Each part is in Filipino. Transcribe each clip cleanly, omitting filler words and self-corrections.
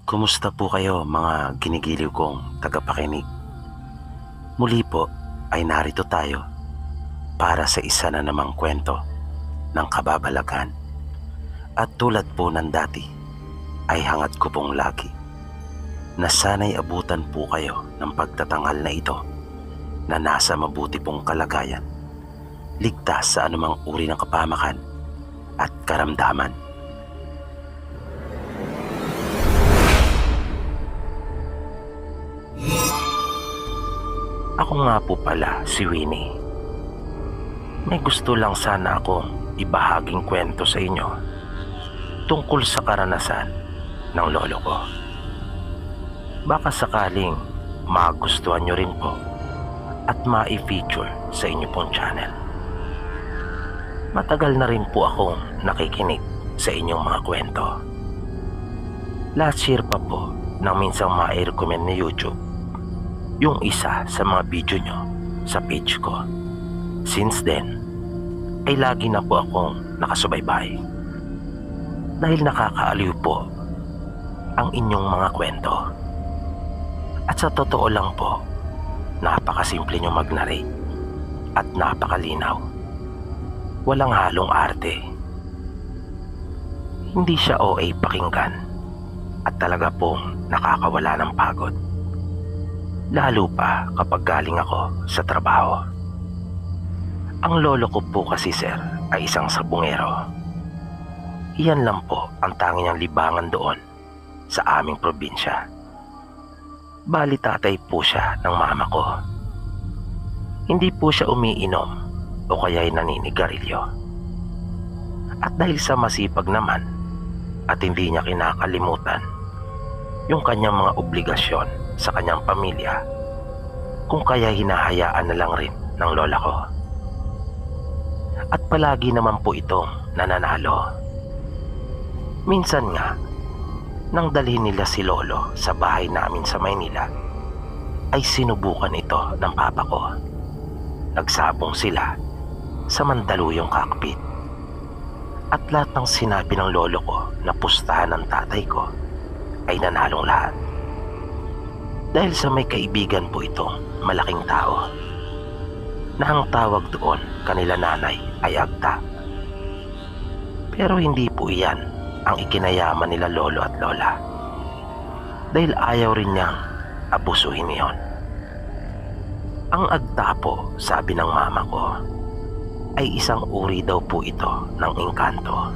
Kumusta po kayo mga ginigiliw kong tagapakinig? Muli po ay narito tayo para sa isa na namang kwento ng kababalagan. At tulad po ng dati ay hangad ko pong lagi na sana'y abutan po kayo ng pagtatanghal na ito na nasa mabuti pong kalagayan, ligtas sa anumang uri ng kapamakan at karamdaman. Ako nga po pala si Winnie. May gusto lang sana akong ibahaging kwento sa inyo tungkol sa karanasan ng lolo ko. Baka sakaling magustuhan nyo rin po at ma-feature sa inyo pong channel. Matagal na rin po akong nakikinig sa inyong mga kwento. Last year pa po nang minsang ma-recommend ni YouTube yung isa sa mga video nyo sa page ko. Since then, ay lagi na po akong nakasubaybay dahil nakakaaliw po ang inyong mga kwento. At sa totoo lang po, napakasimple nyo mag-narrate at napakalinaw. Walang halong arte. Hindi siya OA pakinggan at talaga pong nakakawala ng pagod. Lalo pa kapag galing ako sa trabaho. Ang lolo ko po kasi sir ay isang sabungero. Iyan lang po ang tanging niyang libangan doon sa aming probinsya. Bali tatay po siya ng mama ko. Hindi po siya umiinom o kaya'y naninigarilyo. At dahil sa masipag naman at hindi niya kinakalimutan yung kanyang mga obligasyon sa kanyang pamilya, kung kaya hinahayaan na lang rin ng lola ko. At palagi naman po itong nananalo. Minsan nga, nang dalhin nila si lolo sa bahay namin sa Maynila, ay sinubukan ito ng papa ko. Nagsabong sila sa Mandaluyong cockpit. At lahat ng sinabi ng lolo ko na pustahan ng tatay ko ay nanalong lahat. Dahil sa may kaibigan po itong malaking tao na ang tawag doon kanila nanay ay Agta. Pero hindi po iyan ang ikinayaman nila lolo at lola, dahil ayaw rin niyang abusuhin iyon. Ang Agta po, sabi ng mama ko, ay isang uri daw po ito ng engkanto.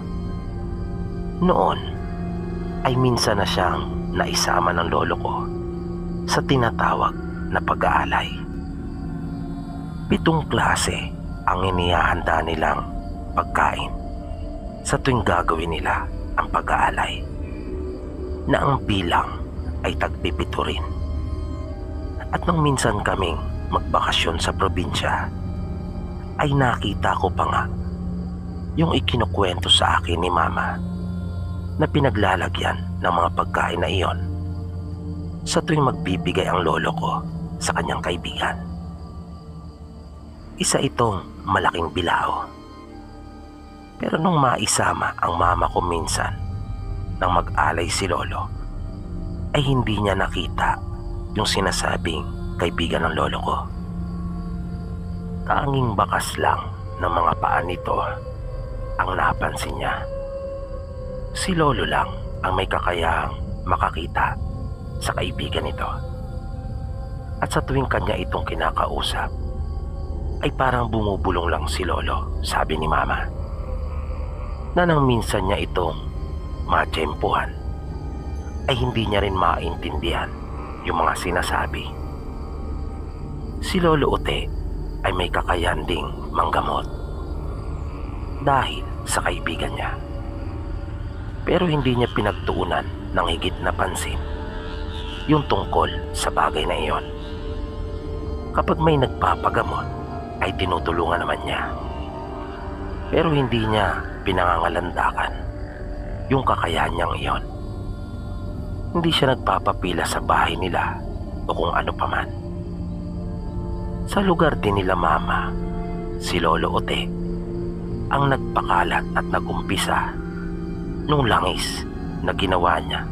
Noon ay minsan na siyang naisama ng lolo ko sa tinatawag na pag-aalay. 7 klase ang inihahanda nilang pagkain sa tuwing gagawin nila ang pag-aalay, na ang bilang ay tagpipito rin. At nung minsan kaming magbakasyon sa probinsya, ay nakita ko pa nga yung ikinukwento sa akin ni mama na pinaglalagyan ng mga pagkain na iyon sa tuwing magbibigay ang lolo ko sa kanyang kaibigan. Isa itong malaking bilao. Pero nung maisama ang mama ko minsan nang mag-alay si lolo, ay hindi niya nakita yung sinasabing kaibigan ng lolo ko. Tanging bakas lang ng mga paa nito ang napansin niya. Si lolo lang ang may kakayahang makakita sa kaibigan nito. At sa tuwing kanya itong kinakausap, ay parang bumubulong lang si lolo, sabi ni mama, na nang minsan niya itong matsyempuhan, ay hindi niya rin maintindihan yung mga sinasabi. Si Lolo Ute ay may kakayahan ding manggamot dahil sa kaibigan niya. Pero hindi niya pinagtuunan ng higit na pansin yung tungkol sa bagay na iyon. Kapag may nagpapagamot ay tinutulungan naman niya. Pero hindi niya pinangangalandakan yung kakayahan niyang iyon. Hindi siya nagpapapila sa bahay nila o kung ano paman. Sa lugar din nila mama, si Lolo Ote ang nagpakalat at nagumpisa nung langis na ginawa niya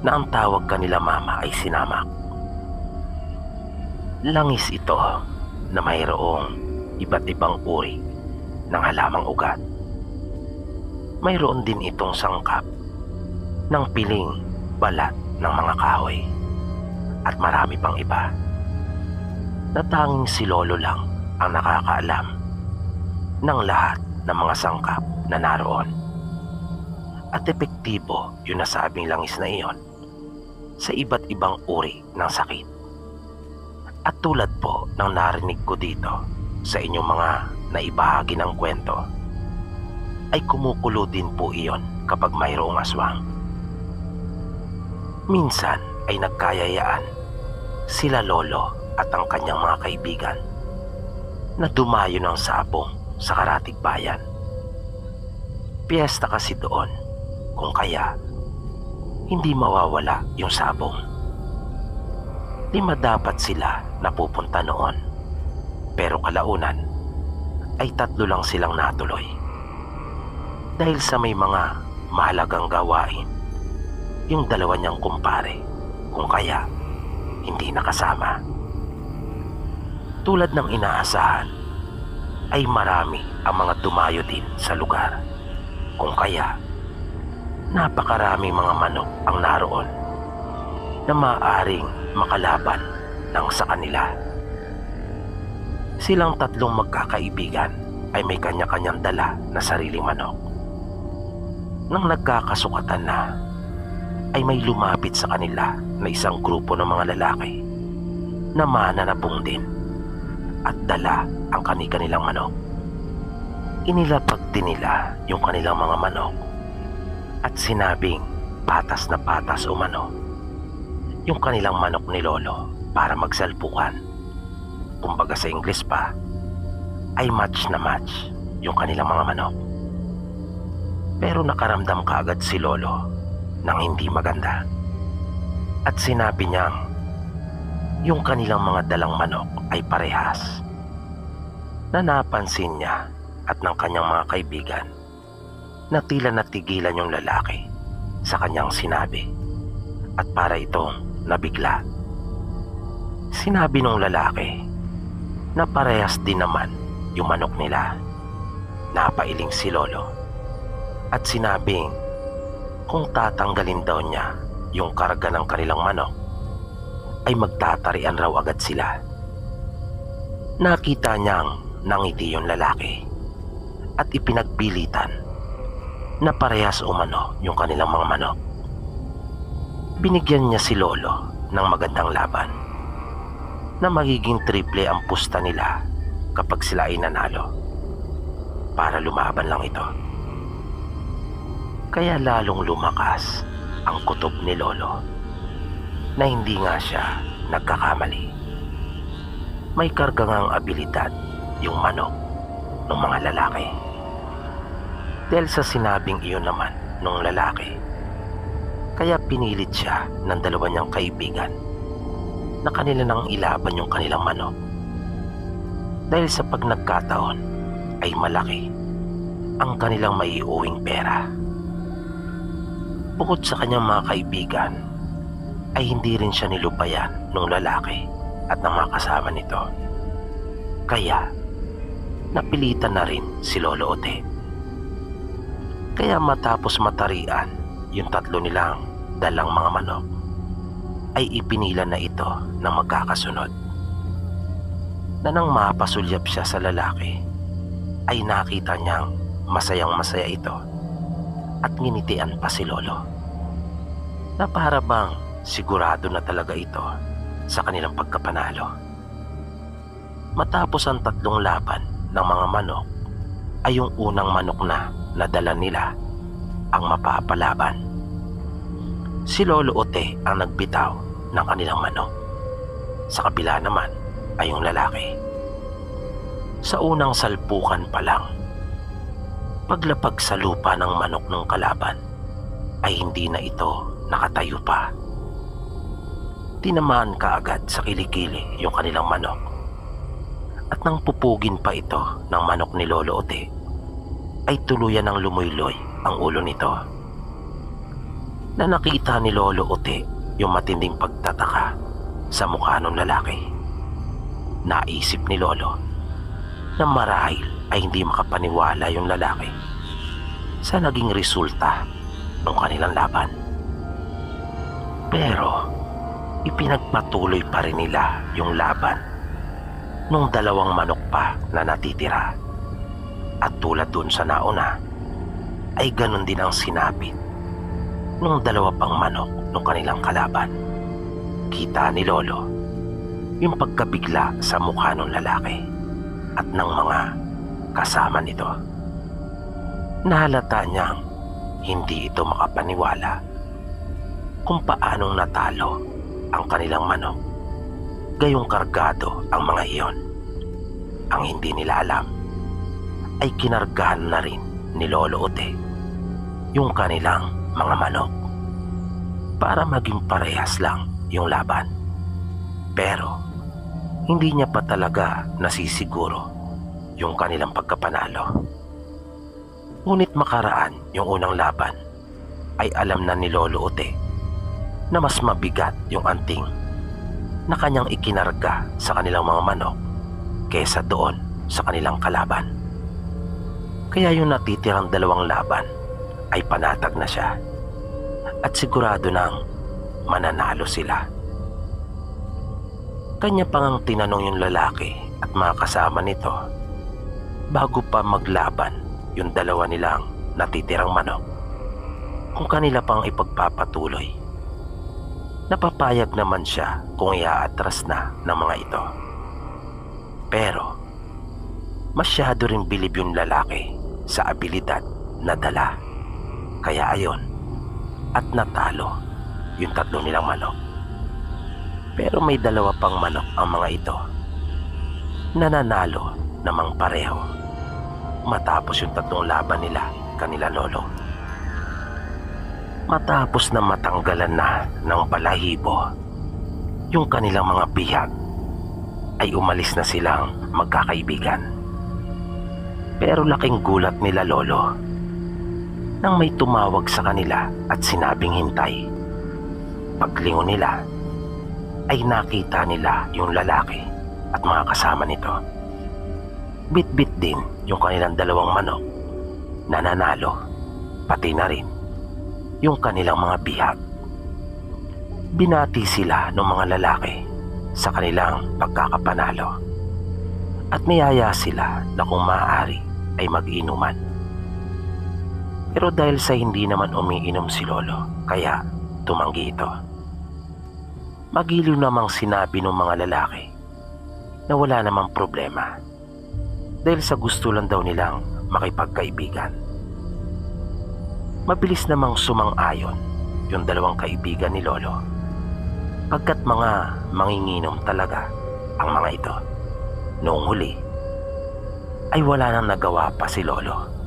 na ang tawag kanila mama ay sinamak. Langis ito na mayroong iba't ibang uri ng halamang ugat. Mayroon din itong sangkap ng piling balat ng mga kahoy at marami pang iba na tanging si Lolo lang ang nakakaalam ng lahat ng mga sangkap na naroon. At epektibo yung nasabing langis na iyon sa iba't ibang uri ng sakit. At tulad po ng narinig ko dito sa inyong mga naibahagi ng kwento, ay kumukulo din po iyon kapag mayroong aswang. Minsan ay nagkayayaan sila Lolo at ang kanyang mga kaibigan na dumayo ng sabong sa Karatig Bayan. Piyesta kasi doon, kung kaya hindi mawawala yung sabong. 5 dapat sila napupunta noon, pero kalaunan ay 3 lang silang natuloy dahil sa may mga mahalagang gawain yung 2 niyang kumpare, kung kaya hindi nakasama. Tulad ng inaasahan ay marami ang mga dumayo din sa lugar, kung kaya napakaraming mga manok ang naroon na maaaring makalaban ng sa kanila. Silang 3 magkakaibigan ay may kanya-kanyang dala na sariling manok. Nang nagkakasukatan na, ay may lumapit sa kanila na isang grupo ng mga lalaki na mananabong din at dala ang kanilang manok. Inilapag din nila yung kanilang mga manok at sinabing patas na patas umano yung kanilang manok ni Lolo para magsalpukan. Kumbaga sa Ingles pa, ay match na match yung kanilang mga manok. Pero nakaramdam kaagad si Lolo ng hindi maganda at sinabi niyang yung kanilang mga dalang manok ay parehas, na napansin niya at ng kanyang mga kaibigan na tila natigilan yung lalaki sa kanyang sinabi at para itong nabigla. Sinabi nung lalaki na parehas din naman yung manok nila. Napailing si Lolo at sinabing kung tatanggalin daw niya yung karga ng kanilang manok ay magtatarian raw agad sila. Nakita niyang nangiti yung lalaki at ipinagpilitan na parehas umano yung kanilang mga manok. Binigyan niya si Lolo ng magandang laban na magiging triple ang pusta nila kapag sila ay nanalo. Para lumaban lang ito. Kaya lalong lumakas ang kutob ni Lolo na hindi nga siya nagkakamali. May kargangang abilidad yung manok ng mga lalaki. Dahil sa sinabing iyon naman ng lalaki, kaya pinilit siya ng 2 niyang kaibigan na kanila nang ilaban yung kanilang manok. Dahil sa pag nagkataon ay malaki ang kanilang maiuwing pera. Bukod sa kanyang mga kaibigan, ay hindi rin siya nilubayan ng lalaki at ng mga kasama nito. Kaya, napilitan na rin si Lolo Ote. Kaya matapos matarian yung 3 nilang dalang mga manok, ay ipinila na ito ng magkakasunod. Na nang mapasulyap siya sa lalaki, ay nakita niyang masayang masaya ito at nginitian pa si Lolo na para bang sigurado na talaga ito sa kanilang pagkapanalo. Matapos ang 3 laban ng mga manok ay yung unang manok na nadala nila ang mapapalaban. Si Lolo Ote ang nagbitaw ng kanilang manok. Sa kabila naman ay yung lalaki. Sa unang salpukan pa lang, paglapag sa lupa ng manok ng kalaban ay hindi na ito nakatayo pa. Tinamaan kaagad sa kilikili yung kanilang manok at nang pupugin pa ito ng manok ni Lolo Ote ay tuluyan ng lumuyloy ang ulo nito. na nakita ni Lolo Ote yung matinding pagtataka sa mukha ng lalaki. Naisip ni Lolo na marahil ay hindi makapaniwala yung lalaki sa naging resulta ng kanilang laban. Pero ipinagpatuloy pa rin nila yung laban nung dalawang manok pa na natitira. At tulad dun sa nauna, ay ganun din ang sinapit nung dalawa pang manok ng kanilang kalaban. Kita ni Lolo yung pagkabigla sa mukha ng lalaki at ng mga kasama nito. Nahalata niyang hindi ito makapaniwala kung paanong natalo ang kanilang manok. Gayong kargado ang mga iyon. Ang hindi nila alam ay kinargahan na rin ni Lolo Ote yung kanilang mga manok para maging parehas lang yung laban. Pero hindi niya pa talaga nasisiguro yung kanilang pagkapanalo. Ngunit makaraan yung unang laban ay alam na ni Lolo Ote na mas mabigat yung anting na kanyang ikinarga sa kanilang mga manok kesa doon sa kanilang kalaban. Kaya yung natitirang dalawang laban ay panatag na siya at sigurado nang mananalo sila. Kanya pang tinanong yung lalaki at mga kasama nito bago pa maglaban yung dalawa nilang natitirang manok kung kanila pang ipagpapatuloy. Napapayag naman siya kung iaatras na ng mga ito. Pero masyado ring bilib yung lalaki sa abilidad na dala. Kaya ayon at natalo yung tatlo nilang manok. Pero may dalawa pang manok ang mga ito na nanalo namang pareho matapos yung tatlong laban nila kanila Lolo. Matapos na matanggalan na ng balahibo yung kanilang mga bihag ay umalis na silang magkakaibigan. Pero laking gulat nila Lolo nang may tumawag sa kanila at sinabing hintay. Paglingon nila ay nakita nila yung lalaki at mga kasama nito. Bit-bit din yung kanilang dalawang manok na nanalo, pati na rin yung kanilang mga bihag. Binati sila ng mga lalaki sa kanilang pagkakapanalo at niyaya sila na kung maaari ay mag-inuman. Pero dahil sa hindi naman umiinom si Lolo, kaya tumanggi ito. Magiliw namang sinabi ng mga lalaki na wala namang problema dahil sa gusto lang daw nilang makipagkaibigan. Mabilis namang sumang-ayon yung dalawang kaibigan ni Lolo pagkat mga manginginom talaga ang mga ito. Noong huli ay wala nang nagawa pa si Lolo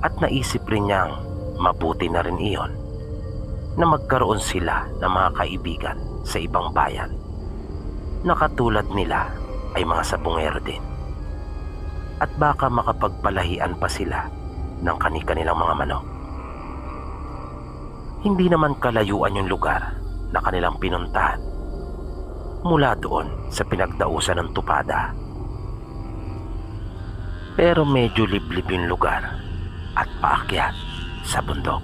at naisip rin niyang mabuti na rin iyon na magkaroon sila ng mga kaibigan sa ibang bayan na katulad nila ay mga sabungero din at baka makapagpalahian pa sila ng kani-kanilang mga manok. Hindi naman kalayuan yung lugar na kanilang pinuntahan mula doon sa pinagdausan ng tupada. Pero medyo liblib yung lugar at paakyat sa bundok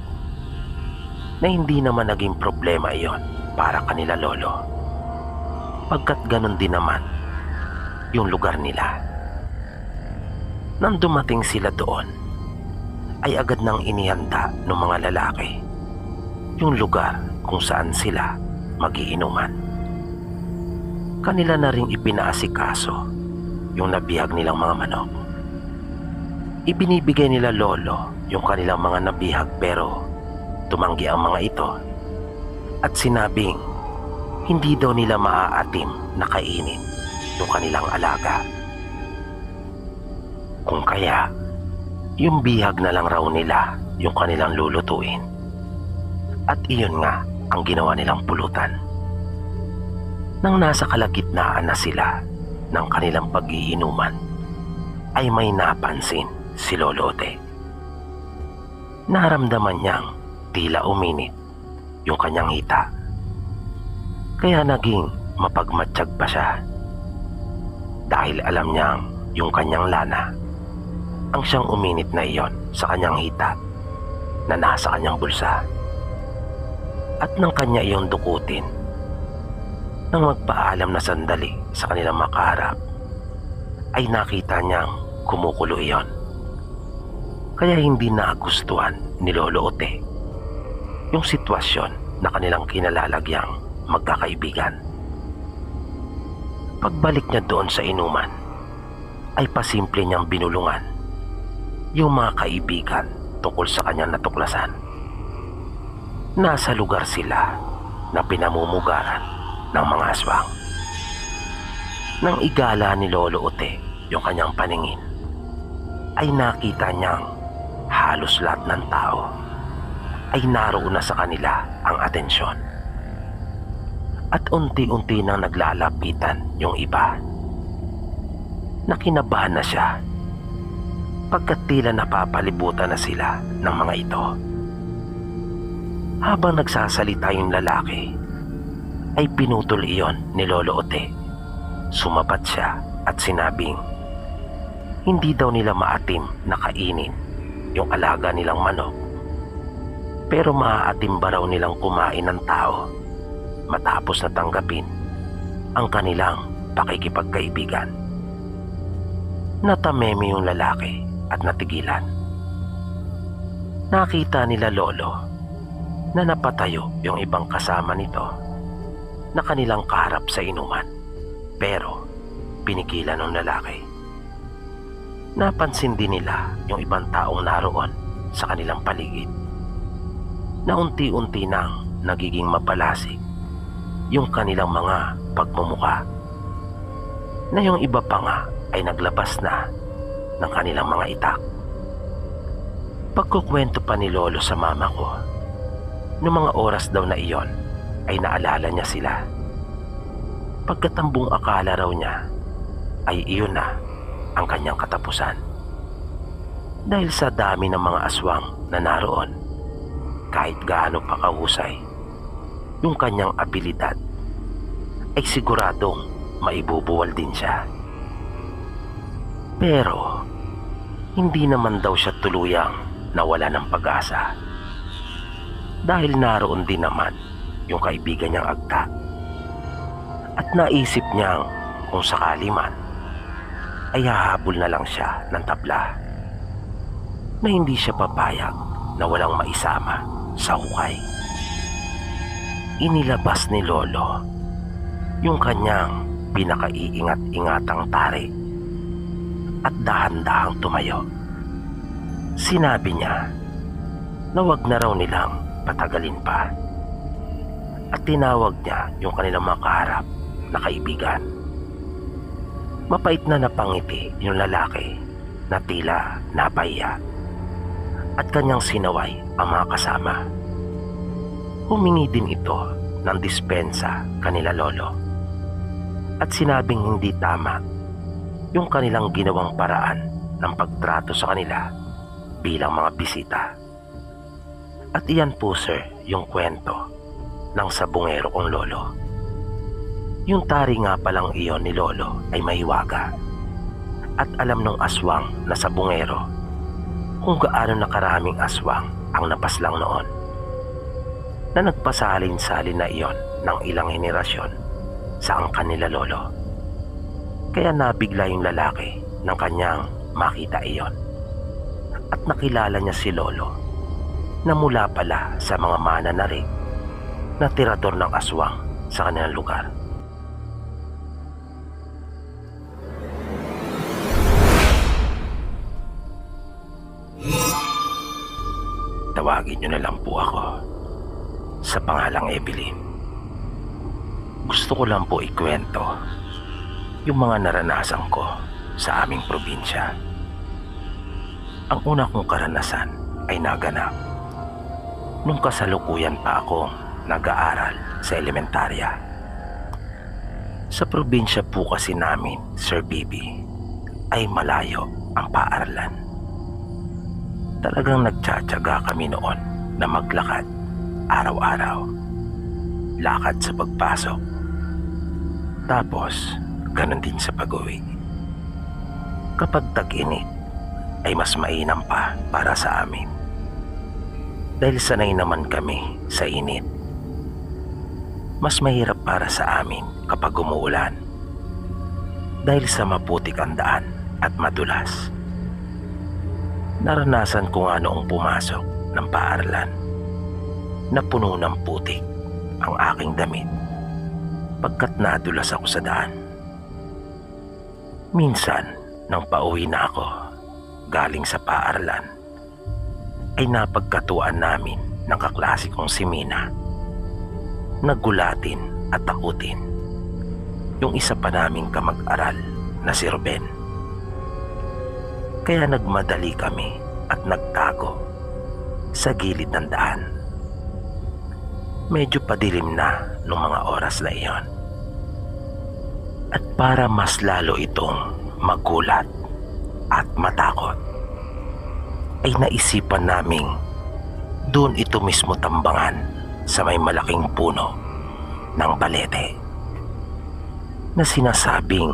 na hindi naman naging problema iyon para kanila Lolo pagkat ganun din naman yung lugar nila. Nang dumating sila doon ay agad nang inihanda ng mga lalaki yung lugar kung saan sila magiinuman. Kanila na ring ipinaasikaso yung nabihag nilang mga manok. Ibinibigay nila Lolo yung kanilang mga nabihag pero tumanggi ang mga ito at sinabing hindi daw nila maaatim na kainin yung kanilang alaga. Kung kaya, yung bihag na lang raw nila yung kanilang lulutuin. At iyon nga ang ginawa nilang pulutan. Nang nasa kalagitnaan na sila ng kanilang pag-iinuman, ay may napansin si Lolo Ote. Naramdaman niyang tila uminit yung kanyang hita. Kaya naging mapagmatsyag pa siya. Dahil alam niyang yung kanyang lana ang siyang uminit na iyon sa kanyang hita na nasa kanyang bulsa. At nang kanya iyong dukutin, nang magpaalam na sandali sa kanilang makaharap, ay nakita niyang kumukulo iyon. Kaya hindi nagustuhan ni Lolo Ote yung sitwasyon na kanilang kinalalagyang magkakaibigan. Pagbalik niya doon sa inuman, ay pasimple niyang binulungan yung mga kaibigan tungkol sa kanyang natuklasan. Nasa lugar sila na pinamumugaran ng mga aswang. Nang igala ni Lolo Ote yung kanyang paningin, ay nakita niyang halos lahat ng tao ay naroon na sa kanila ang atensyon. At unti-unti nang naglalapitan yung iba. Nakinabahan na siya pagkat tila napapalibutan na sila ng mga ito. Habang nagsasalita yung lalaki, ay pinutol iyon ni Lolo Ote. Sumabat siya at sinabing hindi daw nila maatim na kainin yung alaga nilang manok, pero maaatim ba raw nilang kumain ng tao matapos na tanggapin ang kanilang pakikipagkaibigan. Natameme yung lalaki at natigilan. Nakita nila Lolo na napatayo yung ibang kasama nito na kanilang kaharap sa inuman, pero pinigilan ng lalaki. Napansin din nila yung ibang taong naroon sa kanilang paligid na unti-unti nang nagiging mapalasig yung kanilang mga pagmumuka, na yung iba pa nga ay naglabas na ng kanilang mga itak. Pagkukwento pa ni Lolo sa mama ko, noong mga oras daw na iyon ay naalala niya sila. Pagkatambong akala raw niya ay iyon na ang kanyang katapusan. Dahil sa dami ng mga aswang na naroon, kahit gaano pa kahusay yung kanyang abilidad, ay siguradong maibubuwal din siya. Pero hindi naman daw siya tuluyang nawala ng pag-asa, dahil naroon din naman yung kaibigan niyang Agta. At naisip niyang kung sakali man ay hahabol na lang siya ng tabla, na hindi siya papayag na walang maisama sa hukay. Inilabas ni Lolo yung kanyang pinakaiingat-ingatang tari at dahan-dahang tumayo. Sinabi niya na wag na raw nilang patagalin pa, at tinawag niya yung kanilang makaharap na kaibigan. Mapait na napangiti yung lalaki na tila napahiya, at kanyang sinaway ang mga kasama. Humingi din ito ng dispensa kanila Lolo, at sinabing hindi tama yung kanilang ginawang paraan ng pagtrato sa kanila bilang mga bisita. At iyan po sir yung kwento ng sabungero kong Lolo. Yung tari nga palang iyon ni Lolo ay mahiwaga, at alam ng aswang na sabungero kung gaano na karaming aswang ang napaslang noon, na nagpasalin-salin na iyon ng ilang henerasyon sa angkan nila Lolo. Kaya nabigla yung lalaki nang kanyang makita iyon, at nakilala niya si Lolo na mula pala sa mga mananarig na tirador ng aswang sa kanilang lugar. Tawagin niyo na lang po ako sa pangalang Evelyn. Gusto ko lang po ikwento yung mga naranasan ko sa aming probinsya. Ang una kong karanasan ay naganap nung kasalukuyan pa akong nag-aaral sa elementarya. Sa probinsya po kasi namin, Sir Bibi, ay malayo ang paaralan. Talagang nagtsatsaga kami noon na maglakad araw-araw. Lakad sa pagpasok. Tapos, ganun din sa pag-uwi. Kapag tag-init, ay mas mainam pa para sa amin. Dahil sanay naman kami sa init. Mas mahirap para sa amin kapag umuulan. Dahil sa maputik ang daan at madulas. Naranasan ko nga noong pumasok ng paaralan na puno ng putik ang aking damit pagkat nadulas ako sa daan. Minsan, nang pauwi na ako galing sa paaralan, ay napagkatuan namin ng kaklase kong si Mina. Nagulatin at takutin yung isa pa naming kamag-aral na si Ruben. Kaya nagmadali kami at nagtago sa gilid ng daan. Medyo padilim na nung mga oras na iyon. At para mas lalo itong magulat at matakot, ay naisipan naming doon ito mismo tambangan sa may malaking puno ng balete na sinasabing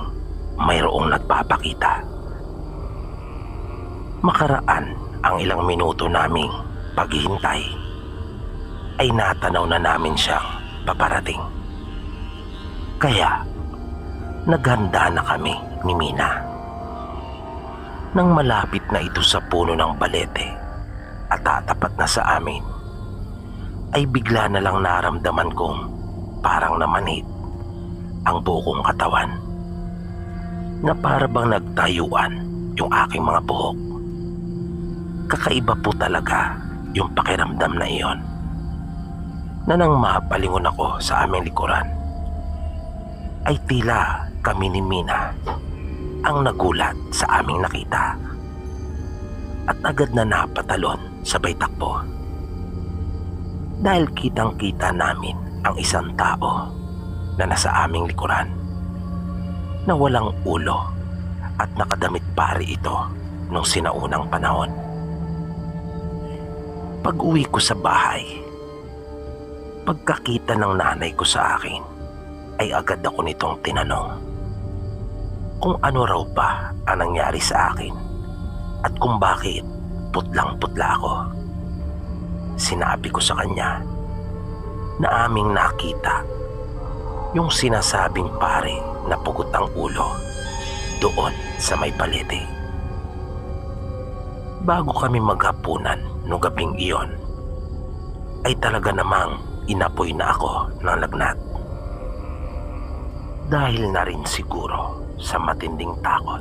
mayroong nagpapakita. Makaraan ang ilang minuto naming paghihintay, ay natanaw na namin siyang paparating. Kaya naghanda na kami ni Mina. Nang malapit na ito sa puno ng balete at tatapat na sa amin, ay bigla na lang naramdaman kong parang namanhid ang buo kong katawan, na para bang nagtayuan yung aking mga buhok. Kakaiba po talaga yung pakiramdam na iyon, na nang mapalingon ako sa aming likuran, ay tila kami ni Mina ang nagulat sa aming nakita at agad na napatalon sabay takbo. Dahil kitang-kita namin ang isang tao na nasa aming likuran, na walang ulo at nakadamit pari ito nung sinaunang panahon. Pag-uwi ko sa bahay, pagkakita ng nanay ko sa akin, ay agad ako nitong tinanong kung ano raw ba ang nangyari sa akin at kung bakit putlang-putla ako. Sinabi ko sa kanya na aming nakita yung sinasabing pare na pugot ang ulo doon sa may balete. Bago kami maghapunan no gabing iyon, ay talaga namang inapoy na ako ng lagnat. Dahil na rin siguro sa matinding takot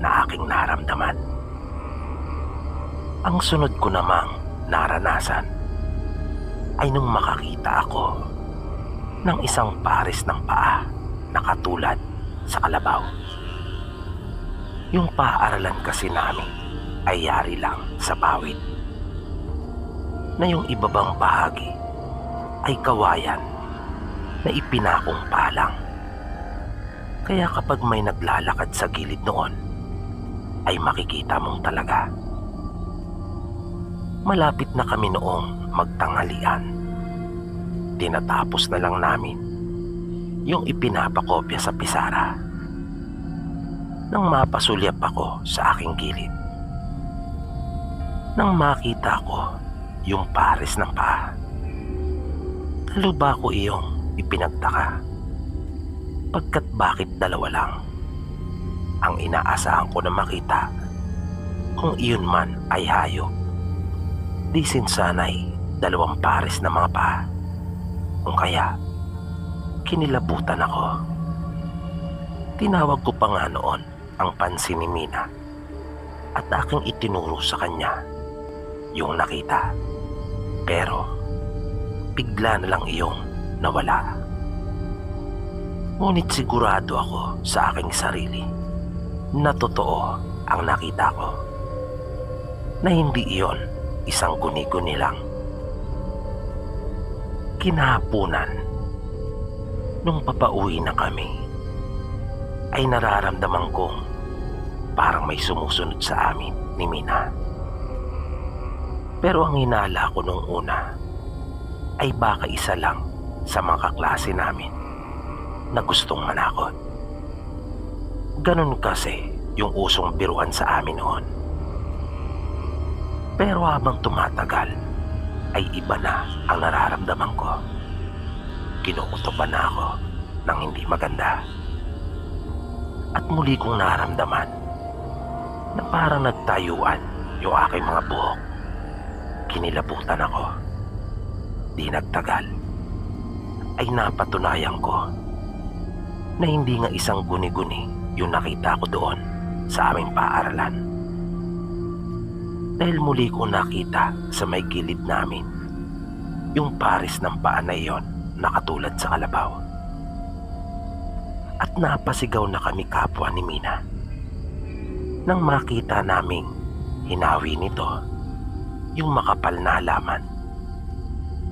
na aking naramdaman. Ang sunod ko namang naranasan ay nung makakita ako ng isang pares ng paa na katulad sa kalabaw. Yung paaralan kasi namin ay yari lang sa pawid, na yung ibabang bahagi ay kawayan na ipinakong palang. Kaya kapag may naglalakad sa gilid noon, ay makikita mong talaga. Malapit na kami noong magtanghalian. Tinatapos na lang namin yung ipinapakopya sa pisara, nang mapasulyap ako sa aking gilid. Nang makita ko yung pares ng paa, lalo ba ko iyong ipinagtaka? Pagkat bakit dalawa lang ang inaasahan ko na makita, kung iyon man ay hayop, di sinsanay dalawang pares na mga paa. Kung kaya kinilabutan ako. Tinawag ko pa nga noon ang pansin ni Mina at aking itinuro sa kanya yung nakita, pero bigla na lang iyong nawala. Ngunit sigurado ako sa aking sarili na totoo ang nakita ko, na hindi iyon isang guni-guni lang. Kinahapunan, nung papauwi na kami, ay nararamdaman kong parang may sumusunod sa amin ni Mina. Pero ang hinala ko nung una ay baka isa lang sa mga kaklase namin na gustong manakot. Ganun kasi yung usong biruan sa amin noon. Pero habang tumatagal ay iba na ang nararamdaman ko. Kinukutoban na ako ng hindi maganda. At muli kong naramdaman na parang nagtayuan yung aking mga buhok. Kinilabutan ako. Di nagtagal ay napatunayan ko na hindi nga isang guni-guni yung nakita ko doon sa aming paaralan. Dahil muli kong nakita sa may gilid namin yung pares ng paa na iyon na katulad sa kalabaw. At napasigaw na kami kapwa ni Mina nang makita naming hinawi nito yung makapal na halaman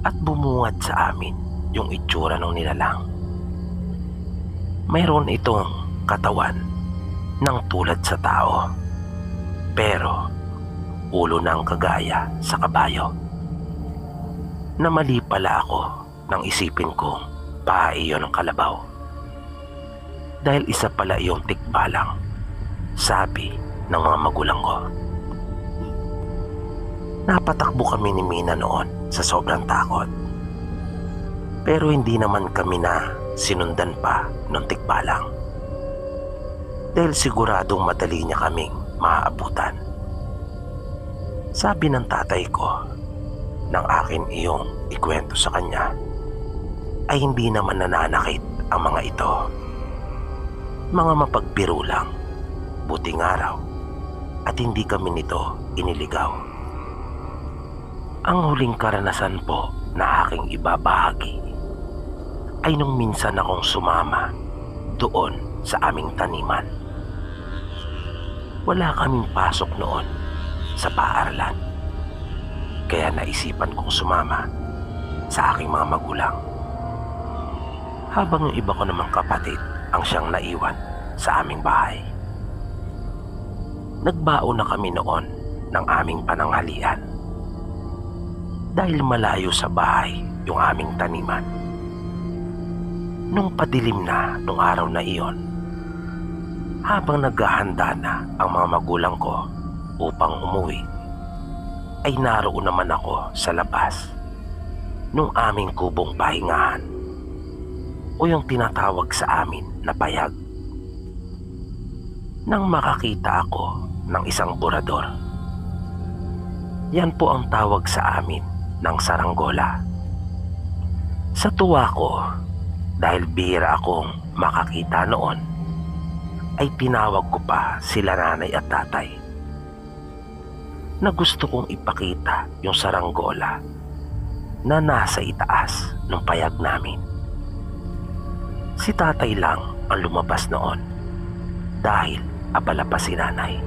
at bumungad sa amin yung itsura ng nilalang. Mayroon itong katawan ng tulad sa tao, pero ulo ng kagaya sa kabayo. Namali pala ako nang isipin kong paa iyon ng kalabaw. Dahil isa pala iyong tikbalang, sabi ng mga magulang ko. Napatakbo kami ni Mina noon sa sobrang takot. Pero hindi naman kami na sinundan pa ng tikbalang. Dahil siguradong madali niya kaming maaabutan. Sabi ng tatay ko nang akin iyong ikwento sa kanya ay hindi naman nananakit ang mga ito. Mga mapagbiro lang, buting araw at hindi kami nito iniligaw. Ang huling karanasan po na aking ibabahagi ay nung minsan akong sumama doon sa aming taniman. Wala kaming pasok noon sa paaralan, kaya naisipan kong sumama sa aking mga magulang. Habang yung iba ko namang kapatid ang siyang naiwan sa aming bahay. Nagbaon na kami noon ng aming pananghalian. Dahil malayo sa bahay yung aming taniman. Nung padilim na nung araw na iyon, habang naghahanda na ang mga magulang ko upang umuwi, ay naroon naman ako sa labas nung aming kubong pahingahan o yung tinatawag sa amin na payag. Nang makakita ako ng isang burador. Yan po ang tawag sa amin ng saranggola. Sa tuwa ko, dahil bihira akong makakita noon, ay tinawag ko pa sila nanay at tatay na gusto kong ipakita yung saranggola na nasa itaas ng payag namin. Si tatay lang ang lumabas noon dahil abala pa si nanay.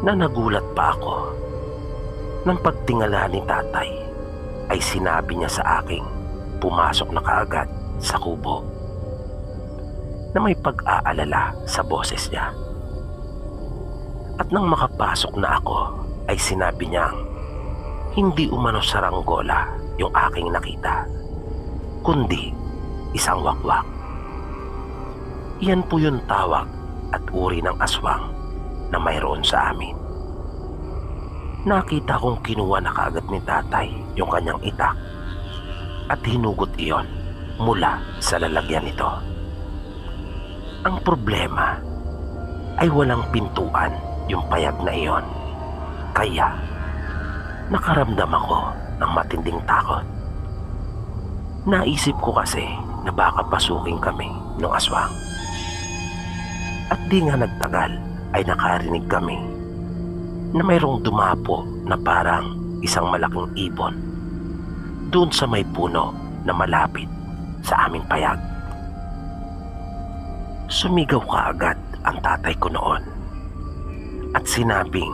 Na nagulat pa ako nang pagtingala ni tatay ay sinabi niya sa aking pumasok na kaagad sa kubo na may pag-aalala sa boses niya. At nang makapasok na ako ay sinabi niyang hindi umano saranggola yung aking nakita, kundi isang wakwak. Iyan po yung tawag at uri ng aswang na mayroon sa amin. Nakita kong kinuha na kaagad ni tatay yung kanyang itak at hinugot iyon mula sa lalagyan nito. Ang problema ay walang pintuan yung payag na iyon, kaya nakaramdam ako ng matinding takot. Naisip ko kasi na baka pasukin kami ng aswang. At di nga nagtagal ay nakarinig kami na mayroong dumapo na parang isang malaking ibon doon sa may puno na malapit sa aming payag. Sumigaw kaagad ang tatay ko noon at sinabing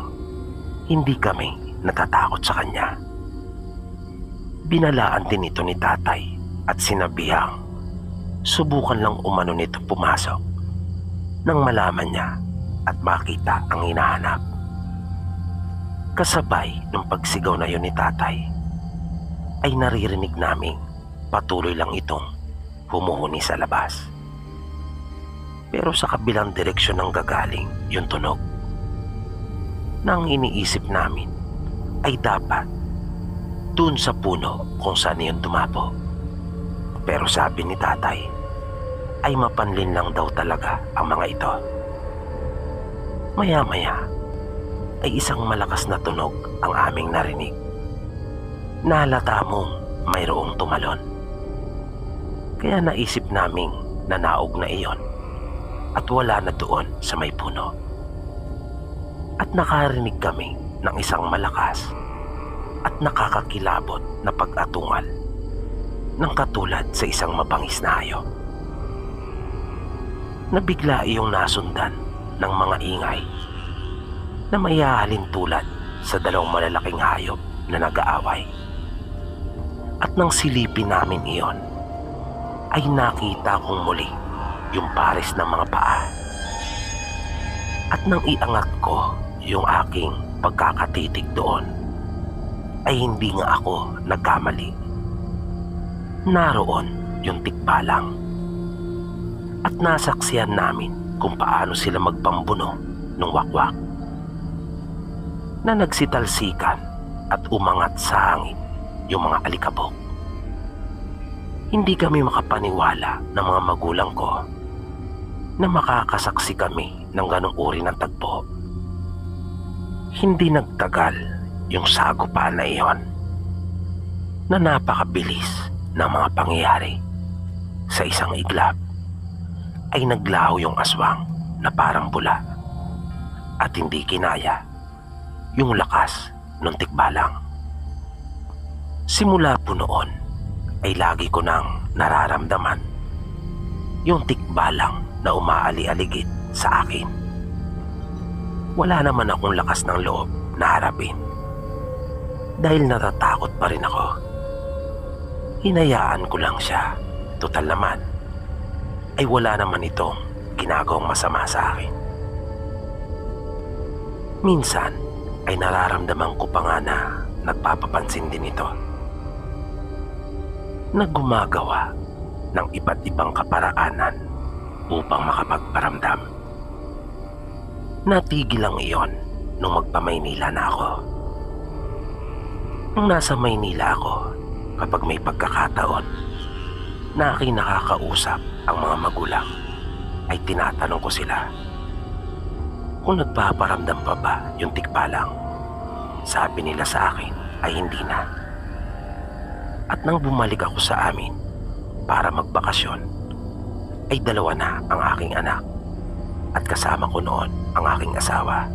hindi kami natatakot sa kanya. Binalaan din ito ni tatay at sinabihang subukan lang umano nito pumasok nang malaman niya at makita ang hinahanap. Kasabay ng pagsigaw na yun ni tatay ay naririnig naming patuloy lang itong humuhuni sa labas. Pero sa kabilang direksyon ng gagaling yung tunog. Nang iniisip namin ay dapat dun sa puno kung saan yun dumapo. Pero sabi ni tatay ay mapanlin lang daw talaga ang mga ito. Maya-maya ay isang malakas na tunog ang aming narinig. Nahalata mong mayroong tumalon. Kaya naisip naming nanaog na iyon at wala na doon sa may puno. At nakarinig kami ng isang malakas at nakakakilabot na pag-atungal ng katulad sa isang mabangis na hayop. Nabigla iyong nasundan ng mga ingay na mayahalin tulad sa dalawang malalaking hayop na nag-aaway. At nang silipin namin iyon, ay nakita kong muli yung pares ng mga paa. At nang iangat ko yung aking pagkakatitig doon, ay hindi nga ako nagkamali. Naroon yung tikbalang. At nasaksihan namin kung paano sila magpambuno ng wakwak na nagsitalsikan at umangat sa hangin yung mga alikabok. Hindi kami makapaniwala ng mga magulang ko na makakasaksi kami ng ganong uri ng tagpo. Hindi nagtagal yung sagupaan na iyon na napakabilis ng mga pangyayari. Sa isang iglap ay naglaho yung aswang na parang bula at hindi kinaya yung lakas ng tikbalang. Simula po noon ay lagi ko nang nararamdaman yung tikbalang na umaali-aligid sa akin. Wala naman akong lakas ng loob na harapin dahil natatakot pa rin ako. Hinayaan ko lang siya. Total naman ay wala naman itong ginagawang masama sa akin. Minsan ay nararamdaman ko pa nga na nagpapapansin din ito, na gumagawa ng iba't ibang kaparaanan upang makapagparamdam. Natigil lang iyon nung magpa-Maynila na ako. Nung nasa Maynila ako, kapag may pagkakataon na aking nakakausap ang mga magulang, ay tinatanong ko sila kung nagpaparamdam pa ba yung tikbalang. Sabi nila sa akin ay hindi na. At nang bumalik ako sa amin para magbakasyon, ay 2 na ang aking anak at kasama ko noon ang aking asawa.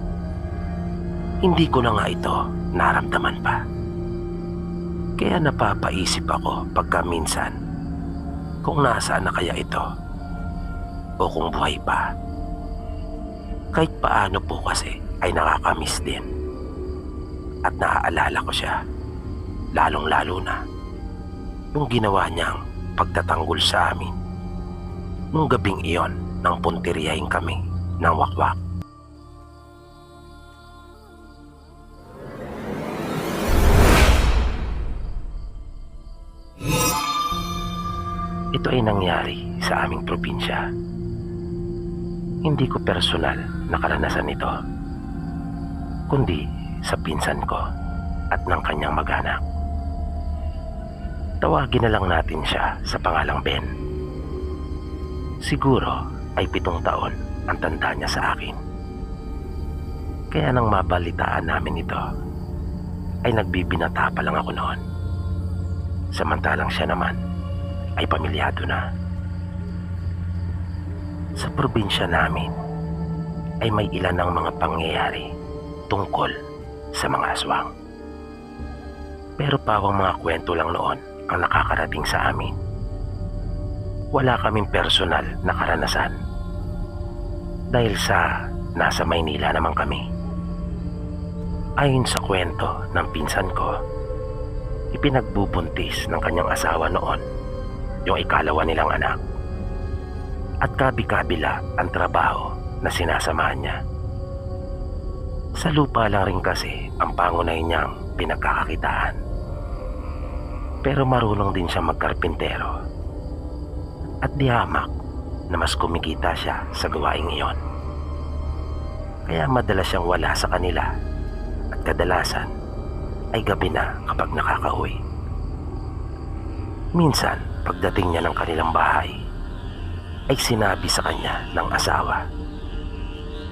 Hindi ko na nga ito naramdaman pa. Kaya napapaisip ako pagka minsan kung nasaan na kaya ito o kung buhay pa. Kahit paano po kasi ay nakakamiss din at naaalala ko siya, lalong-lalo na yung ginawa niyang pagtatanggol sa amin nung gabing iyon nang puntiryahin kami ng wakwak. Ito ay nangyari sa aming probinsya. Hindi ko personal na karanasan ito, kundi sa pinsan ko at ng kanyang mag-anak. Tawagin na lang natin siya sa pangalang Ben. Siguro ay 7 taon ang tanda niya sa akin. Kaya nang mabalitaan namin ito, ay nagbibinata pa lang ako noon. Samantalang siya naman ay pamilyado na. Sa probinsya namin ay may ilan ng mga pangyayari tungkol sa mga aswang. Pero pawang mga kwento lang noon ang nakakarating sa amin. Wala kaming personal na karanasan dahil sa nasa Maynila naman kami. Ayon sa kwento ng pinsan ko, ipinagbubuntis ng kanyang asawa noon yung ikalawa nilang anak. At kabi-kabila ang trabaho na sinasamahan niya. Sa lupa lang rin kasi ang pangunay niyang pinagkakakitaan. Pero marunong din siya magkarpintero. At di hamak na mas kumikita siya sa gawaing iyon. Kaya madalas siyang wala sa kanila at kadalasan ay gabi na kapag nakakauwi. Minsan, pagdating niya ng kanilang bahay, ay sinabi sa kanya ng asawa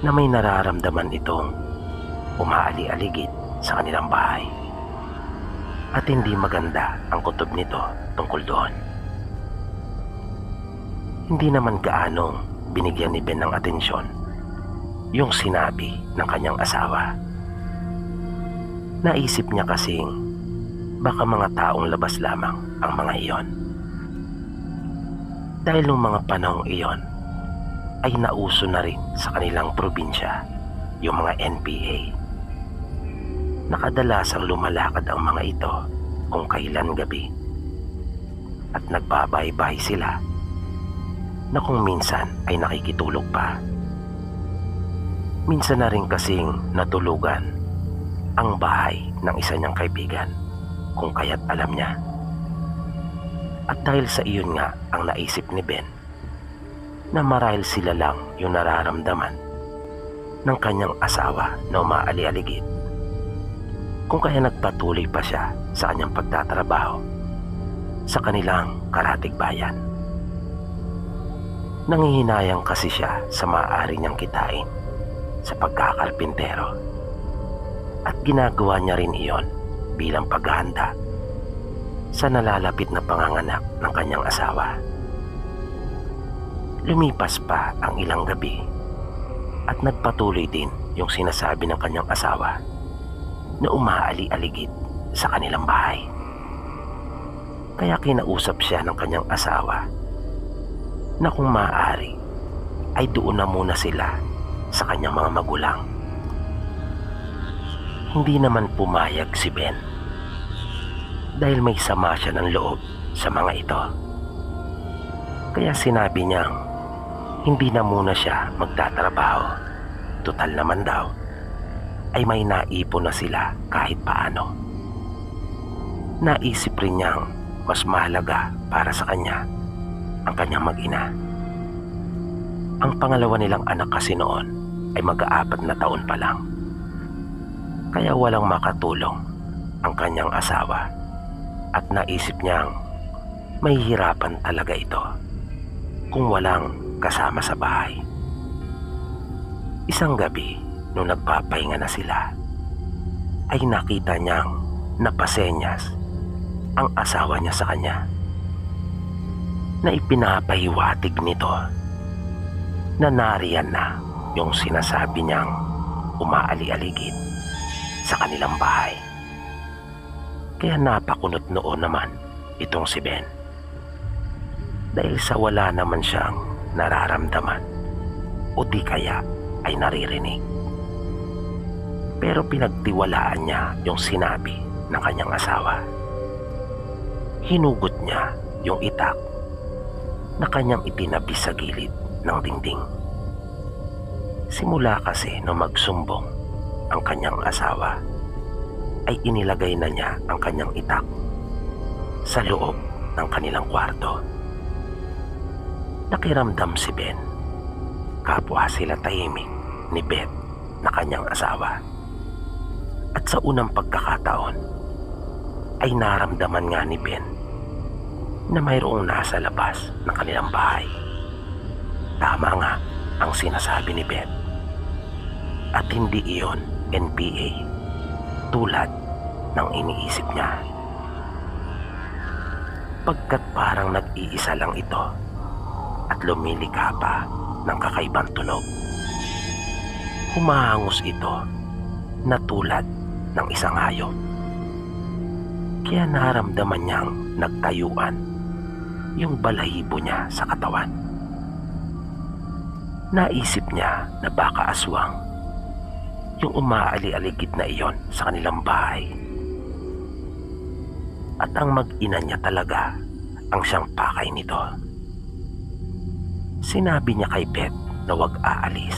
na may nararamdaman itong umaali-aligid sa kanilang bahay. At hindi maganda ang kutob nito tungkol doon. Hindi naman gaanong binigyan ni Ben ng atensyon yung sinabi ng kanyang asawa. Naisip niya kasing baka mga taong labas lamang ang mga iyon. Dahil nung mga panahong iyon ay nauso na rin sa kanilang probinsya yung mga NPA. Nakadalasang lumalakad ang mga ito kung kailan gabi at nagbabaybay sila na kung minsan ay nakikitulog pa. Minsan na rin kasing natulugan ang bahay ng isa niyang kaibigan kung kaya't alam niya. At dahil sa iyon nga ang naisip ni Ben na marahil sila lang yung nararamdaman ng kanyang asawa na umaali-aligid, kung kaya nagpatuloy pa siya sa kanyang pagtatrabaho sa kanilang karatig bayan. Nangihinayang kasi siya sa maaari niyang kitain sa pagkakarpintero at ginagawa niya rin iyon bilang paghahanda sa nalalapit na panganganak ng kanyang asawa. Lumipas pa ang ilang gabi at nagpatuloy din yung sinasabi ng kanyang asawa na umaali-aligid sa kanilang bahay. Kaya kinausap siya ng kanyang asawa na kung maaari ay doon na muna sila sa kanyang mga magulang. Hindi naman pumayag si Ben dahil may sama siya ng loob sa mga ito. Kaya sinabi niyang hindi na muna siya magtatrabaho. Tutal naman daw ay may naipon na sila kahit paano. Naisip rin niyang mas mahalaga para sa kanya ang kanyang mag-ina. Ang pangalawa nilang anak kasi noon ay mag-4 na taon pa lang. Kaya walang makatulong ang kanyang asawa at naisip niyang may hirapan talaga ito kung walang kasama sa bahay. Isang gabi, nung nagpapahinga na sila, ay nakita niyang napasenyas ang asawa niya sa kanya na ipinapahiwatig nito na nariyan na yung sinasabi niyang umaali-aligid sa kanilang bahay. Kaya napakunot noon naman itong si Ben dahil sa wala naman siyang nararamdaman o di kaya ay naririnig. Pero pinagtiwalaan niya yung sinabi ng kanyang asawa. Hinugot niya yung itak na kanyang itinabi sa gilid ng dingding. Simula kasi nung magsumbong ang kanyang asawa ay inilagay na niya ang kanyang itak sa loob ng kanilang kwarto. Nakiramdam si Ben. Kapwa sila tahimik ni Beth na kanyang asawa. At sa unang pagkakataon ay naramdaman nga ni Ben na mayroong nasa labas ng kanilang bahay. Tama nga ang sinasabi ni Beth. At hindi iyon NPA tulad ng iniisip niya. Pagkat parang nag-iisa lang ito at lumilika pa ng kakaibang tunog. Humahangos ito na tulad ng isang hayop. Kaya naramdaman niyang nagtayuan yung balahibo niya sa katawan. Naisip niya na baka aswang yung umaali-aligid na iyon sa kanilang bahay. At ang mag-ina niya talaga ang siyang pakay nito. Sinabi niya kay Beth na huwag aalis.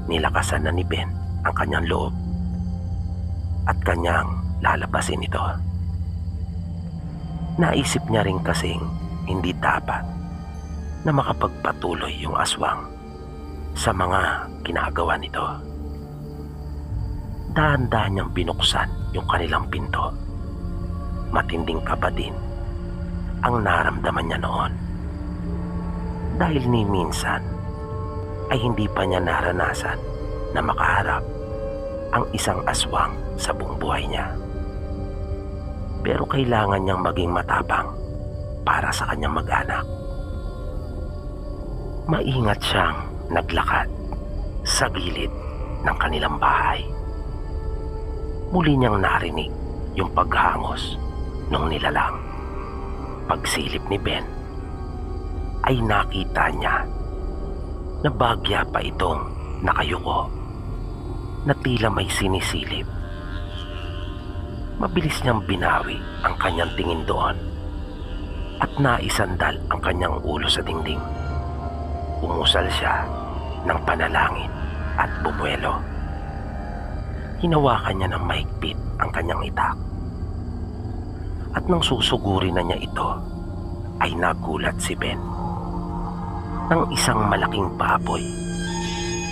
Nilakasan na ni Ben ang kanyang loob at kanyang lalabasin ito. Naisip niya rin kasing hindi dapat na makapagpatuloy yung aswang sa mga ginagawa nito. Dahan-dahan niyang binuksan yung kanilang pinto. Matinding kaba din ang naramdaman niya noon. Dahil ni minsan ay hindi pa niya naranasan na makaharap ang isang aswang sa buong buhay niya. Pero kailangan niyang maging matapang para sa kanyang mag-anak. Maingat siyang naglakad sa gilid ng kanilang bahay. Muli niyang narinig yung paghangos ng nilalang. Pagsilip ni Ben ay nakita niya na bagya pa itong nakayuko na tila may sinisilip. Mabilis niyang binawi ang kanyang tingin doon at naisandal ang kanyang ulo sa dingding. Umusal siya ng panalangin at bumuelo. Hinawakan niya ng mahigpit ang kanyang itak. At nang susugurin na niya ito, ay nagulat si Ben ng isang malaking baboy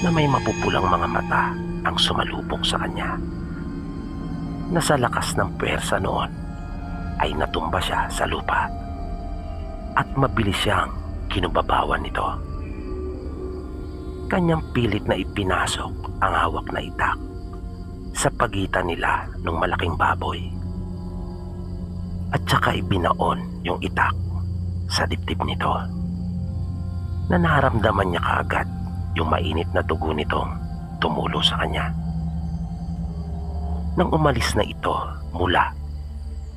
na may mapupulang mga mata ang sumalubong sa kanya. Na sa lakas ng puwersa noon ay natumba siya sa lupa at mabilis siyang kinubabawan nito. Kanyang pilit na ipinasok ang hawak na itak sa pagitan nila ng malaking baboy at saka ibinaon yung itak sa dibdib nito. Na naramdaman niya kaagad yung mainit na dugo nitong tumulo sa kanya. Nang umalis na ito mula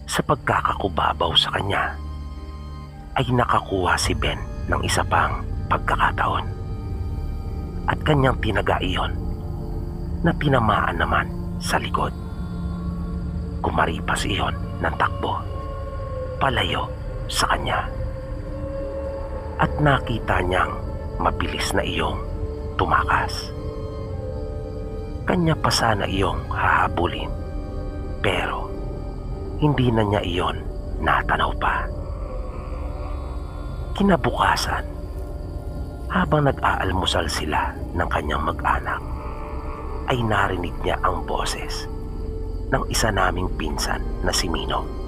sa pagkakakubabaw sa kanya, ay nakakuha si Ben ng isa pang pagkakataon. At kanyang tinaga iyon na tinamaan naman sa likod. Kumaripas iyon ng takbo palayo sa kanya. At nakita niyang mabilis na iyong tumakas. Kanya pa sana iyong hahabulin, pero hindi na niya iyon natanaw pa. Kinabukasan, habang nag-aalmusal sila ng kanyang mag-anak, ay narinig niya ang boses ng isa naming pinsan na si Mino.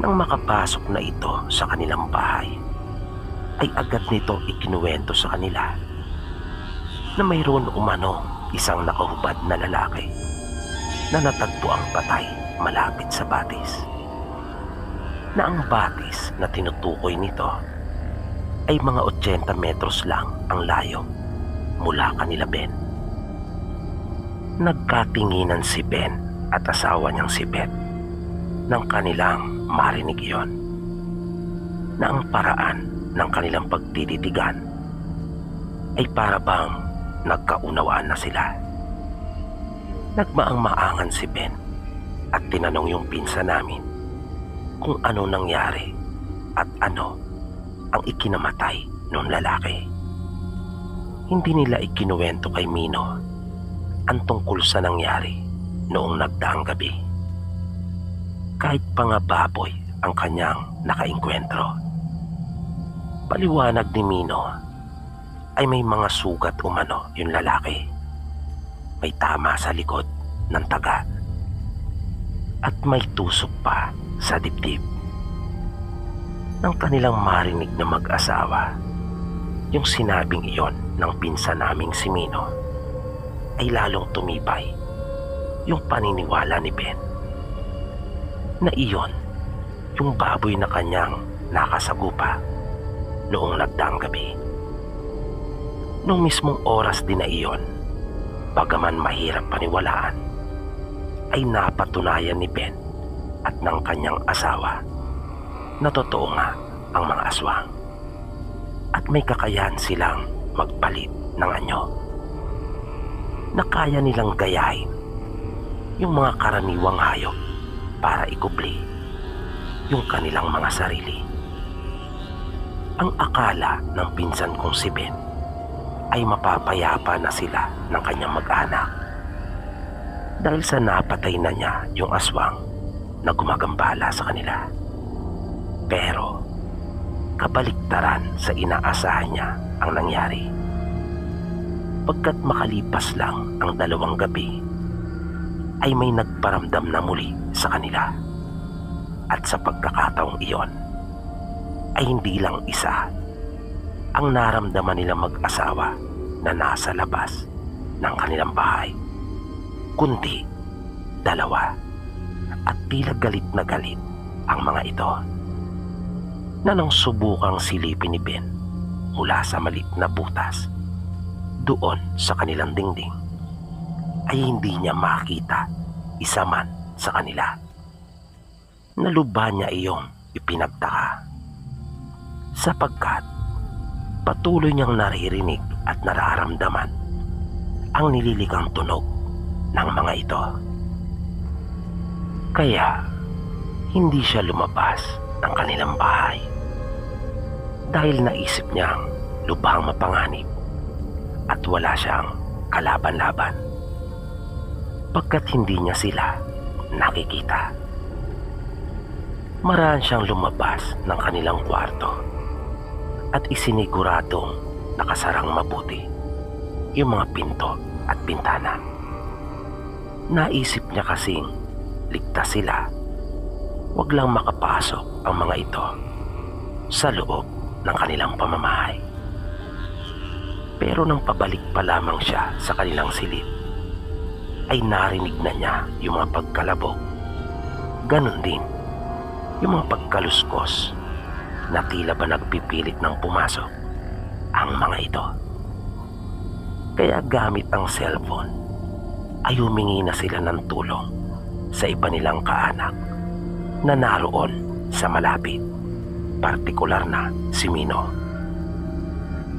Nang makapasok na ito sa kanilang bahay, ay agad nito ikinuwento sa kanila na mayroon umano isang nakahubad na lalaki na natagpo ang patay malapit sa batis. Na ang batis na tinutukoy nito ay mga 80 metros lang ang layo mula kanila Ben. Nagkatinginan si Ben at asawa niyang si Beth nang kanilang marinig iyon, na ang paraan ng kanilang pagtititigan ay para bang nagkaunawaan na sila. Nagmaang-maangan si Ben at tinanong yung pinsan namin kung ano nangyari at ano ang ikinamatay ng lalaki. Hindi nila ikinuwento kay Mino ang tungkol sa nangyari noong nagdaang gabi. Kahit pa nga baboy ang kanyang nakainkwentro. Paliwanag ni Mino ay may mga sugat umano yung lalaki. May tama sa likod ng taga at may tusok pa sa dibdib. Nang kanilang marinig na mag-asawa yung sinabing iyon ng pinsan naming si Mino, ay lalong tumibay yung paniniwala ni Ben na iyon yung baboy na kanyang nakasagupa noong nagdaang gabi. Nung mismong oras din na iyon, bagaman mahirap paniwalaan, ay napatunayan ni Ben at ng kanyang asawa na totoo nga ang mga aswang at may kakayahan silang magpalit ng anyo, na kaya nilang gayahin yung mga karaniwang hayop para ikubli yung kanilang mga sarili. Ang akala ng pinsan kong si Ben ay mapapayapa na sila ng kanyang mag-anak dahil sa napatay na niya yung aswang na gumagambala sa kanila. Pero kabaliktaran sa inaasahan niya ang nangyari. Pagkat makalipas lang ang 2 gabi, ay may nagparamdam na muli sa kanila. At sa pagkakataong iyon, ay hindi lang isa ang naramdaman nilang mag-asawa na nasa labas ng kanilang bahay, kundi 2. At tila galit na galit ang mga ito, na nang subukang silipin ni Ben mula sa maliit na butas doon sa kanilang dingding, ay hindi niya makita isa man sa kanila. Nalubha niya iyong ipinagtaka, sapagkat patuloy niyang naririnig at nararamdaman ang nililikang tunog ng mga ito. Kaya hindi siya lumabas ng kanilang bahay, dahil naisip niyang lubhang mapanganib at wala siyang kalaban-laban, pagkat hindi niya sila nakikita. Maraan siyang lumabas ng kanilang kwarto at isiniguradong nakasarang mabuti yung mga pinto at bintana. Naisip niya kasing ligtas sila, wag lang makapasok ang mga ito sa loob ng kanilang pamamahay. Pero nang pabalik pa lamang siya sa kanilang silid, ay narinig na niya yung mga pagkalabog, ganun din yung mga pagkaluskos na tila ba nagpipilit ng pumasok ang mga ito. Kaya gamit ang cellphone ay humingi na sila ng tulong sa iba nilang kaanak na naroon sa malapit, partikular na si Mino.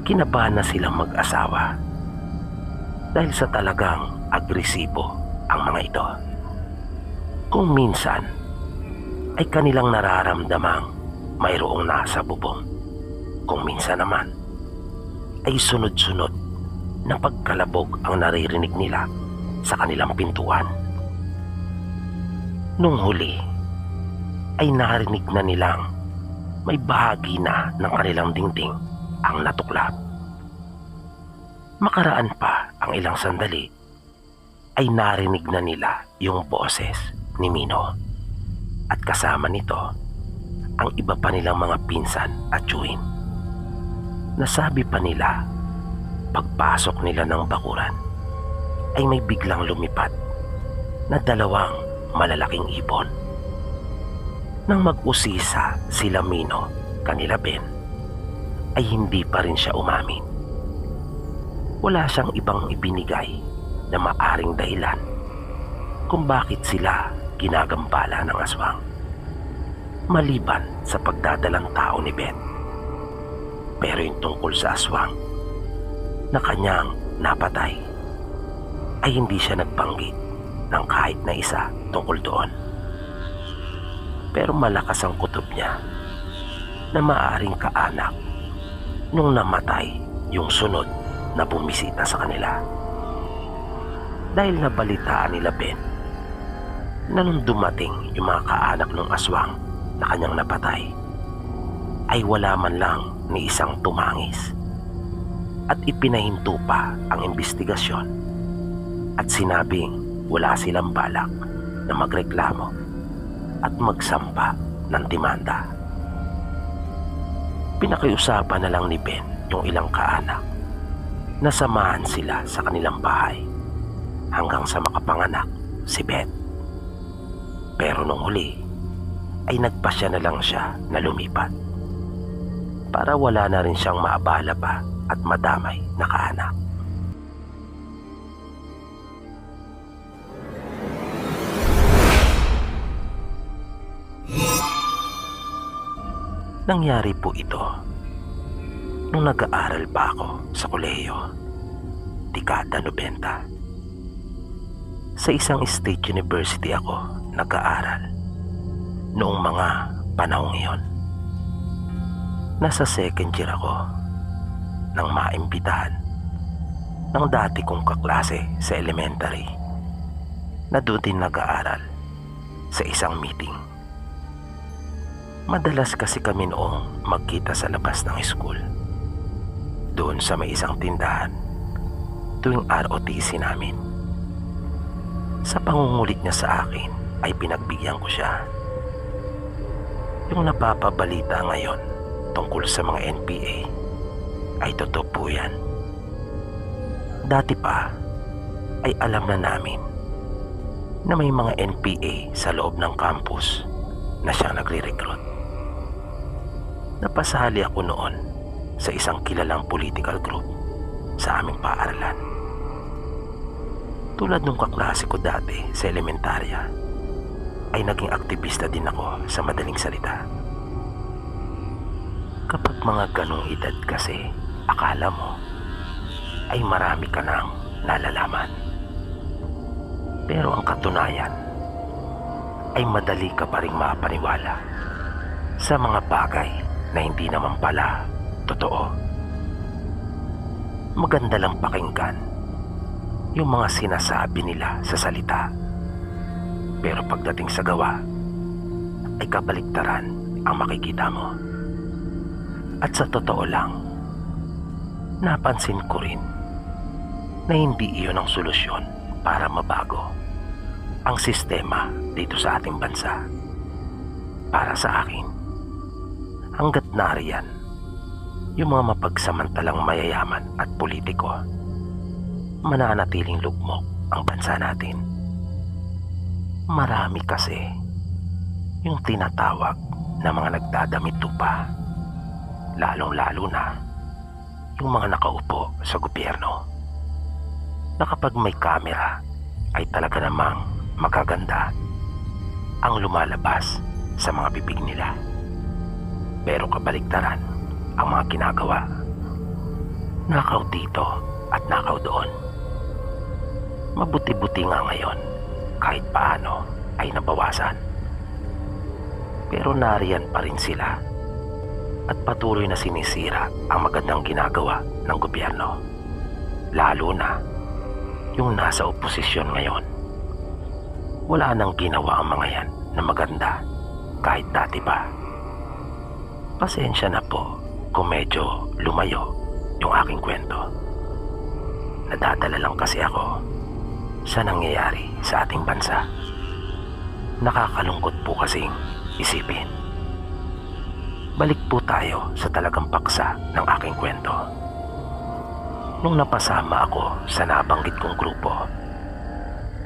Kinabahan na silang mag-asawa dahil sa talagang agresibo ang mga ito. Kung minsan ay kanilang nararamdamang mayroong nasa bubong, kung minsan naman ay sunod-sunod na pagkalabog ang naririnig nila sa kanilang pintuan. Nung huli ay narinig na nilang may bahagi na ng kanilang dingding ang natuklap. Makaraan pa ang ilang sandali ay narinig na nila yung boses ni Mino, at kasama nito ang iba pa nilang mga pinsan at tiyuhin. Nasabi pa nila pagpasok nila ng bakuran ay may biglang lumipad na 2 malalaking ibon. Nang mag-usisa sila Mino kanila Ben, ay hindi pa rin siya umamin. Wala siyang ibang ibinigay na maaring dahilan kung bakit sila ginagambala ng aswang, maliban sa pagdadalang tao ni Ben. Pero yung tungkol sa aswang na kanyang napatay ay hindi siya nagbanggit ng kahit na isa tungkol doon. Pero malakas ang kutob niya na maaaring kaanak nung namatay yung sunod na bumisita sa kanila. Dahil nabalitaan nila Ben na nung dumating yung mga kaanak ng aswang na kanyang napatay, ay wala man lang ni isang tumangis, at ipinahinto pa ang investigasyon at sinabing wala silang balak na magreklamo at magsampa ng demanda. Pinakiusapan na lang ni Ben yung ilang kaanak na samahan sila sa kanilang bahay hanggang sa makapanganak si Beth. Pero nung huli ay nagpasya na lang siya na lumipat para wala na rin siyang maabala pa at madamay na kaanak. Nangyari po ito nung nag-aaral pa ako sa kolehiyo, dekada 90. Sa isang state university ako nag-aaral noong mga panahong iyon. Nasa second year ako nang maimbitahan ng dati kong kaklase sa elementary na doon din nag-aaral sa isang meeting. Madalas kasi kami noong magkita sa labas ng school. Doon sa may isang tindahan tuwing ROTC namin. Sa pangungulit niya sa akin ay pinagbigyan ko siya. Yung napapabalita ngayon tungkol sa mga NPA ay totoo po yan. Dati pa ay alam na namin na may mga NPA sa loob ng campus na siyang nagre-recruit. Napasali ako noon sa isang kilalang political group sa aming paaralan. Tulad nung kaklase ko dati sa elementarya, ay naging aktivista din ako sa madaling salita. Kapag mga ganong edad kasi, akala mo ay marami ka nang nalalaman. Pero ang katunayan ay madali ka pa ring mapaniwala sa mga bagay na hindi naman pala totoo. Maganda lang pakinggan yung mga sinasabi nila sa salita, pero pagdating sa gawa ay kabaliktaran ang makikita mo. At sa totoo lang, napansin ko rin na hindi iyon ang solusyon para mabago ang sistema dito sa ating bansa. Para sa akin, hanggat nariyan yung mga mapagsamantalang mayayaman at politiko, mananatiling lugmok ang bansa natin. Marami kasi yung tinatawag na mga nagdadamit tupa, lalong-lalo na yung mga nakaupo sa gobyerno, na kapag may kamera ay talaga namang magaganda ang lumalabas sa mga bibig nila. Pero kabaliktaran ang mga ginagawa. Nakaw dito at nakaw doon. Mabuti-buti nga ngayon kahit paano ay nabawasan. Pero nariyan pa rin sila at patuloy na sinisira ang magandang ginagawa ng gobyerno. Lalo na yung nasa oposisyon ngayon. Wala nang ginawa ang mga yan na maganda kahit dati pa. Pasensya na po kung medyo lumayo yung aking kwento. Nadadala lang kasi ako sa nangyayari sa ating bansa. Nakakalungkot po kasing isipin. Balik po tayo sa talagang paksa ng aking kwento. Nung napasama ako sa nabanggit kong grupo,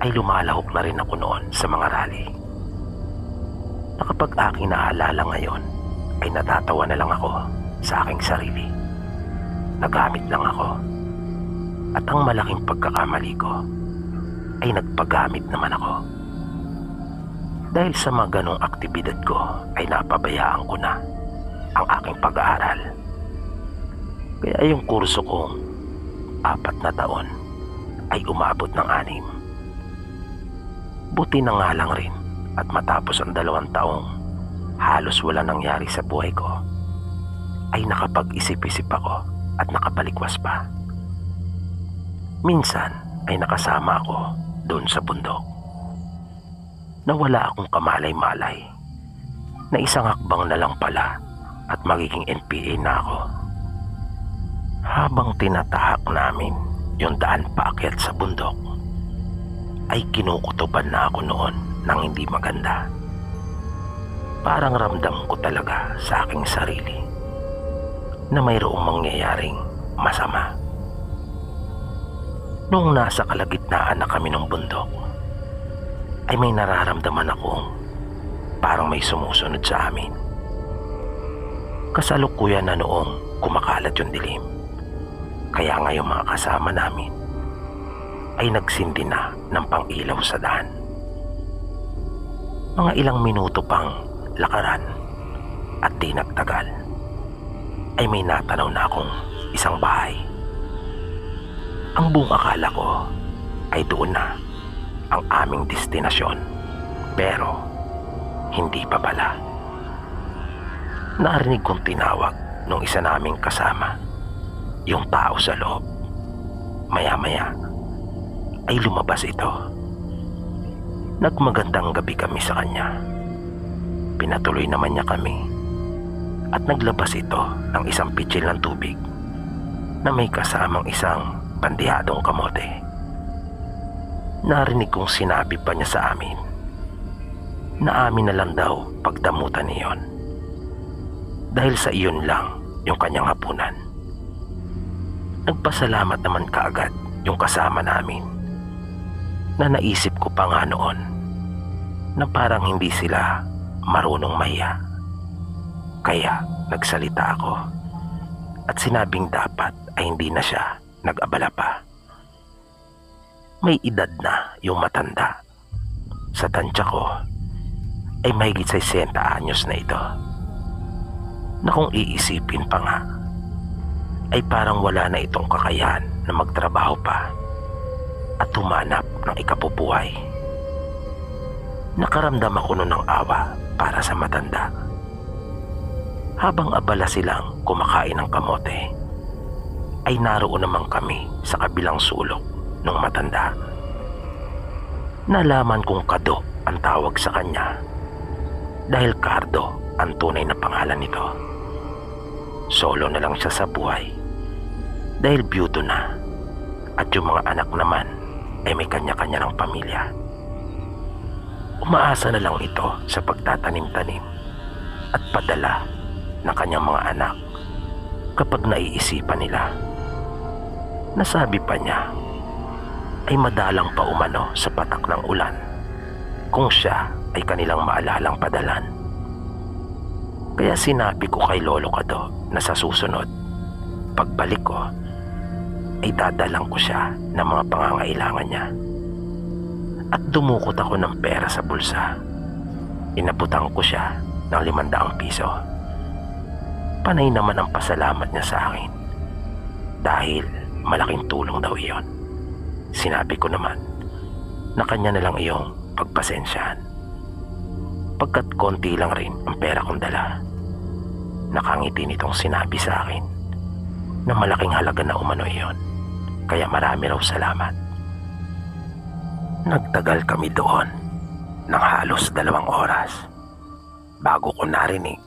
ay lumalahok na rin ako noon sa mga rally. Na kapag aking naalala ngayon, ay natatawa na lang ako sa aking sarili. Nagamit lang ako. At ang malaking pagkakamali ko ay nagpagamit naman ako. Dahil sa mga ganong aktibidad ko ay napabayaan ko na ang aking pag-aaral. Kaya yung kurso kong 4 na taon ay umabot ng 6. Buti na nga lang rin at matapos ang 2 taong halos wala nangyari sa buhay ko, ay nakapag-isip-isip ako at nakabalikwas pa. Minsan ay nakasama ako doon sa bundok na wala akong kamalay-malay na isang hakbang na lang pala at magiging NPA na ako. Habang tinatahak namin yung daan paakyat sa bundok, ay kinukutuban na ako noon ng hindi maganda. Parang ramdam ko talaga sa aking sarili na mayroong mangyayaring masama. Nung nasa kalagitnaan na kami ng bundok, ay may nararamdaman akong parang may sumusunod sa amin. Kasalukuyan na noong kumakalat yung dilim. Kaya ngayong mga kasama namin ay nagsindi na ng pang-ilaw sa daan. Mga ilang minuto pang lakaran at di nagtagal ay may natanaw na akong isang bahay. Ang buong akala ko ay doon na ang aming destinasyon, pero hindi pa pala. Narinig kong tinawag nung isa naming kasama yung tao sa loob. Maya-maya ay lumabas ito. Nagmagandang gabi kami sa kanya. Pinatuloy naman niya kami at naglabas ito ng isang pitsil ng tubig na may kasamang isang bandihadong kamote. Narinig kong sinabi pa niya sa amin na amin na lang daw pagdamutan niyon dahil sa iyon lang yung kanyang hapunan. Nagpasalamat naman kaagad yung kasama namin na naisip ko pa nga noon na parang hindi sila marunong mahiya. Kaya nagsalita ako at sinabing dapat ay hindi na siya nag-abala pa. May edad na yung matanda. Sa tansya ko ay mahigit 60 anyos na ito, na kung iisipin pa nga ay parang wala na itong kakayahan na magtrabaho pa at humanap ng ikabubuhay. Nakaramdam ako nun ng awa para sa matanda. Habang abala silang kumakain ng kamote, ay naroon naman kami sa kabilang sulok ng matanda. Nalaman kong Kado ang tawag sa kanya dahil Cardo ang tunay na pangalan nito. Solo na lang siya sa buhay dahil byudo na at yung mga anak naman ay may kanya-kanya ng pamilya. Umaasa na lang ito sa pagtatanim-tanim at padala ng kanyang mga anak kapag naiisipan nila. Nasabi pa niya ay madalang pa umano sa patak ng ulan kung siya ay kanilang maalalang padalan. Kaya sinabi ko kay Lolo Kado na sa susunod, pagbalik ko, ay dadalang ko siya ng mga pangangailangan niya. At dumukot ako ng pera sa bulsa. Inabutan ko siya ng 500 piso. Panay naman ang pasalamat niya sa akin dahil malaking tulong daw iyon. Sinabi ko naman na kanya na lang iyong pagpasensyahan. Pagkat konti lang rin ang pera kong dala. Nakangiti nitong sinabi sa akin na malaking halaga na umano iyon, kaya marami raw salamat. Nagtagal kami doon ng halos 2 oras bago ko narinig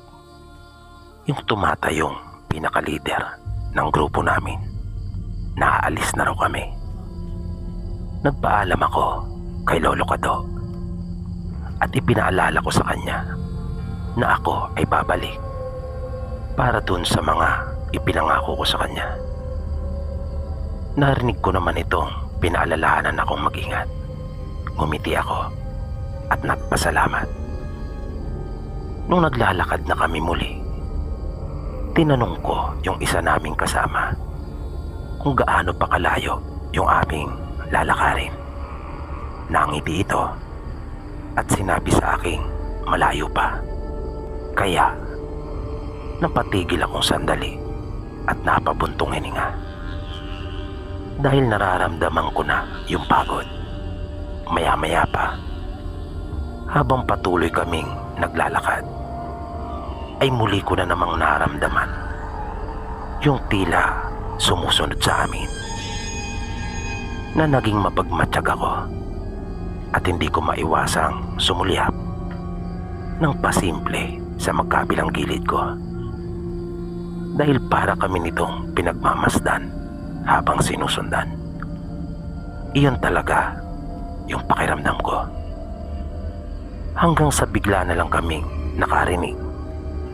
yung tumatayong pinakalider ng grupo namin. Naaalis na raw kami. Nagpaalam ako kay Lolo Kado at ipinaalala ko sa kanya na ako ay babalik para dun sa mga ipinangako ko sa kanya. Narinig ko naman itong pinaalalahanan akong mag-ingat. Ngumiti ako at nagpasalamat. Nung naglalakad na kami muli, tinanong ko yung isa naming kasama kung gaano pa kalayo yung aming lalakarin. Nangiti ito at sinabi sa aking malayo pa. Kaya napatigil akong sandali at napabuntong hininga dahil nararamdaman ko na yung pagod. Maya-maya pa, habang patuloy kaming naglalakad, ay muli ko na namang naramdaman yung tila sumusunod sa amin, na naging mapagmatsyag ako at hindi ko maiwasang sumulyap ng pasimple sa magkabilang gilid ko dahil para kami nitong pinagmamasdan habang sinusundan. Iyon talaga yung pakiramdam ko. Hanggang sa bigla na lang kaming nakarinig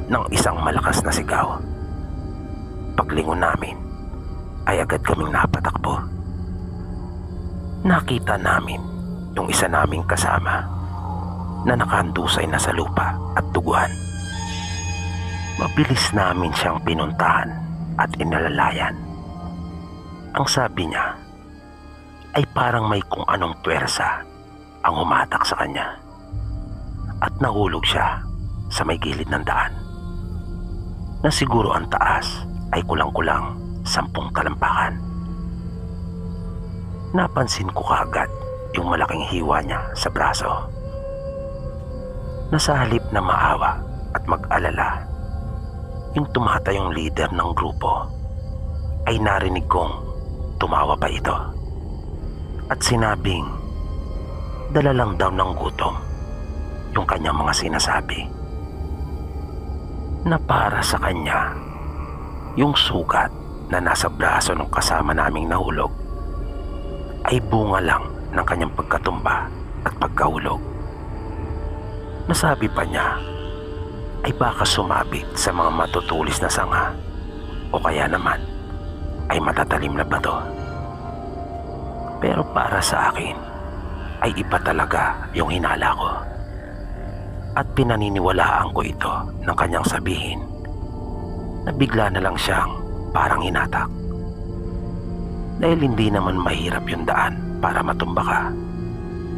ng isang malakas na sigaw. Paglingon namin ay agad kaming napatakbo. Nakita namin yung isa naming kasama na nakahandusay na sa lupa at duguan. Mabilis namin siyang pinuntahan at inalalayan. Ang sabi niya ay parang may kung anong puwersa ang humatak sa kanya at nahulog siya sa may gilid ng daan na siguro ang taas ay kulang-kulang 10 talampakan. Napansin ko kaagad yung malaking hiwa niya sa braso na sa halip na maawa at mag-alala yung tumatayong leader ng grupo ay narinig kong tumawa pa ito at sinabing dala lang daw ng gutom yung kanyang mga sinasabi na para sa kanya yung sugat na nasa braso ng kasama naming nahulog ay bunga lang ng kanyang pagkatumba at pagkahulog. Nasabi pa niya ay baka sumabit sa mga matutulis na sanga o kaya naman ay matatalim na bato. Pero para sa akin ay iba talaga yung hinala ko at pinaniniwalaan ko ito ng kanyang sabihin na bigla na lang siyang parang hinatak. Dahil hindi naman mahirap yung daan para matumba ka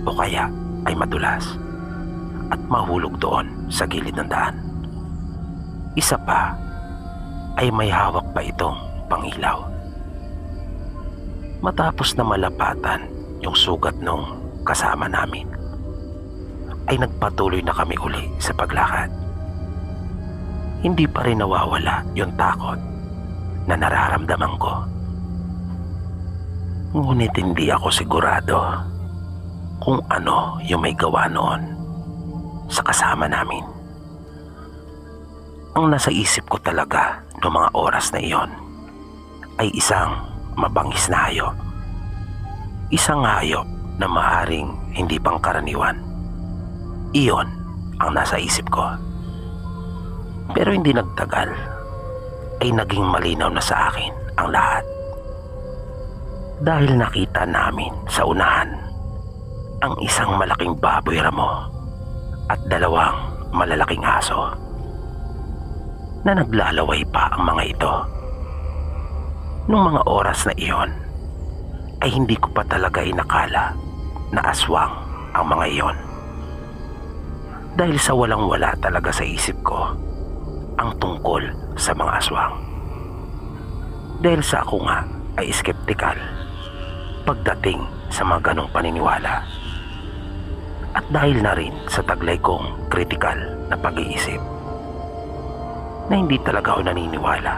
o kaya ay madulas at mahulog doon sa gilid ng daan. Isa pa ay may hawak pa itong pangilaw. Matapos na malapatan yung sugat nung kasama namin ay nagpatuloy na kami uli sa paglakad. Hindi pa rin nawawala yung takot na nararamdaman ko. Ngunit hindi ako sigurado kung ano yung may gawa noon sa kasama namin. Ang nasa isip ko talaga noong mga oras na iyon ay isang mabangis na hayop. Isang hayop na maaring hindi pangkaraniwan. Iyon ang nasa isip ko. Pero hindi nagtagal ay naging malinaw na sa akin ang lahat. Dahil nakita namin sa unahan ang isang malaking baboy ramo at dalawang malalaking aso na naglalaway pa ang mga ito. Nung mga oras na iyon ay hindi ko pa talaga inakala na aswang ang mga iyon. Dahil sa walang-wala talaga sa isip ko ang tungkol sa mga aswang. Dahil sa ako nga ay skeptikal pagdating sa mga ganong paniniwala. At dahil na rin sa taglay kong kritikal na pag-iisip na hindi talaga ako naniniwala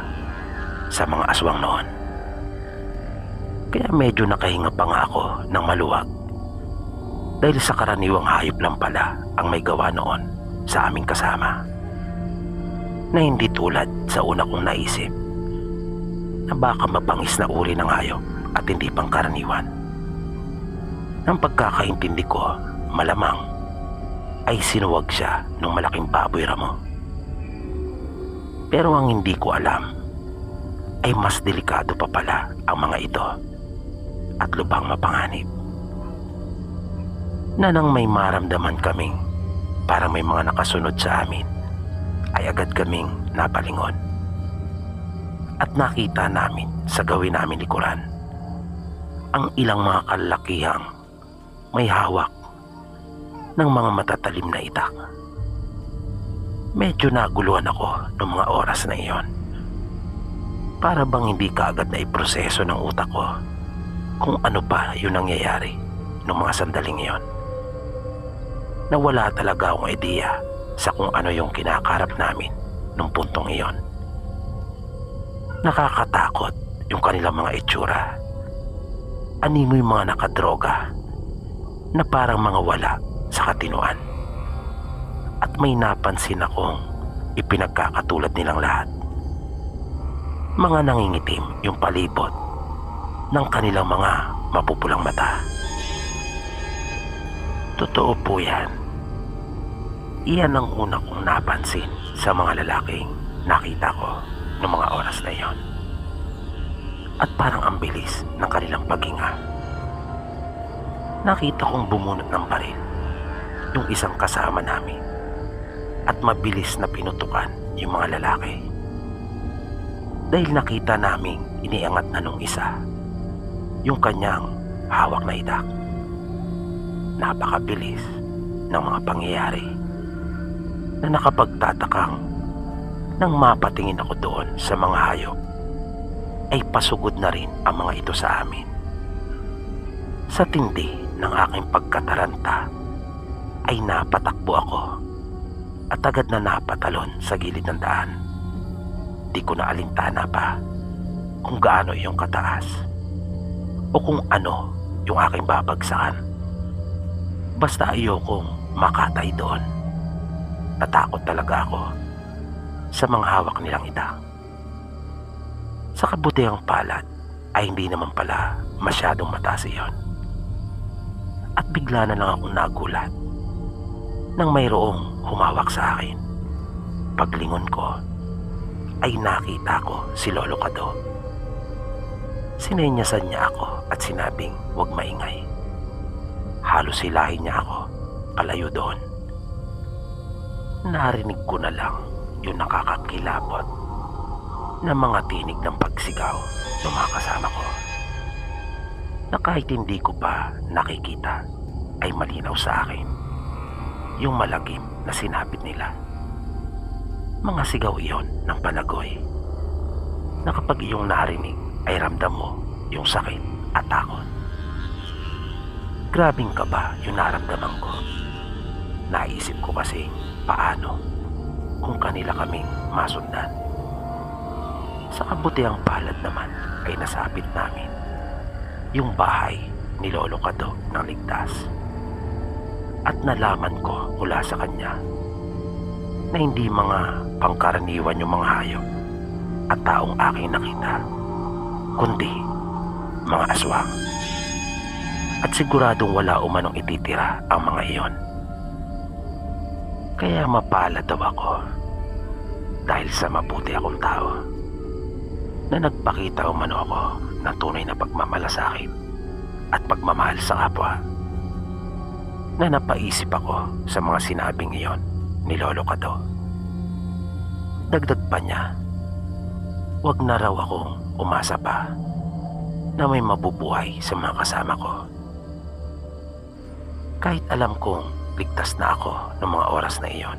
sa mga aswang noon. Kaya medyo nakahinga pa nga ako ng maluwag dahil sa karaniwang hayop lang pala ang may gawa noon sa aming kasama, na hindi tulad sa una kong naisip na baka mabangis na uri ng hayop at hindi pangkaraniwan. Ang pagkakaintindi ko, malamang ay sinuwag siya ng malaking baboy ramo. Pero ang hindi ko alam ay mas delikado pa pala ang mga ito at lubhang mapanganib. Na nang may maramdaman kaming parang may mga nakasunod sa amin ay agad kaming napalingon. At nakita namin sa gawin namin likuran ang ilang mga kalakihang may hawak ng mga matatalim na itak. Medyo naguluhan ako noong mga oras na iyon. Para bang hindi kaagad na iproseso ng utak ko kung ano pa yung nangyayari noong mga sandaling iyon. Nawala talaga akong ideya sa kung ano yung kinakarap namin noong puntong iyon. Nakakatakot yung kanilang mga itsura. Animoy mga nakadroga na parang mga wala sa katinuan. At may napansin akong ipinagkakatulad nilang lahat. Mga nangingitim yung palibot ng kanilang mga mapupulang mata. Totoo po yan. Iyan ang una kong napansin sa mga lalaking nakita ko noong mga oras na iyon. At parang ang bilis ng kanilang paghinga. Nakita kong bumunot ng baril yung isang kasama namin at mabilis na pinutukan yung mga lalaki. Dahil nakita naming iniangat na nung isa yung kanyang hawak na itak. Napakabilis ng mga pangyayari na nakapagtatakang nang mapatingin ako doon sa mga hayop ay pasugod na rin ang mga ito sa amin. Sa tindi ng aking pagkataranta ay napatakbo ako at agad na napatalon sa gilid ng daan. Di ko na alintana pa kung gaano yung kataas o kung ano yung aking babagsakan. Basta ayokong makatay doon. Natakot talaga ako sa mga hawak nilang itang. Sa kabutihang palad ay hindi naman pala masyadong mataas iyon. At bigla na lang akong nagulat nang mayroong humawak sa akin. Paglingon ko ay nakita ko si Lolo Kado. Sinenyasan niya ako at sinabing huwag maingay. Halos hilahin niya ako palayo doon. Narinig ko na lang yung nakakakilabot na mga tinig ng pagsigaw ng mga kasama ko, na kahit hindi ko pa nakikita ay malinaw sa akin yung malagim na sinapit nila. Mga sigaw iyon ng palagoy na kapag iyong narinig ay ramdam mo yung sakit at takot. Grabing kaba yung naramdaman ko. Naisip ko kasi paano kung kanila kaming masundan. Sa kabutihang palad naman ay nasapit namin yung bahay ni Lolo Kado ng ligtas. At nalaman ko mula sa kanya na hindi mga pangkaraniwan yung mga hayop at taong aking nakita, kundi mga aswang. At siguradong wala umanong ititira ang mga iyon. Kaya mapalad daw ako dahil sa mabuti akong tao na nagpakita umano ako ng tunay na pagmamalasakit at pagmamahal sa kapwa. Na napaisip ako sa mga sinabing iyon ni Lolo Kado. Dagdag pa niya, wag na raw akong umasa pa na may mabubuhay sa mga kasama ko. Kahit alam kong ligtas na ako ng mga oras na iyon,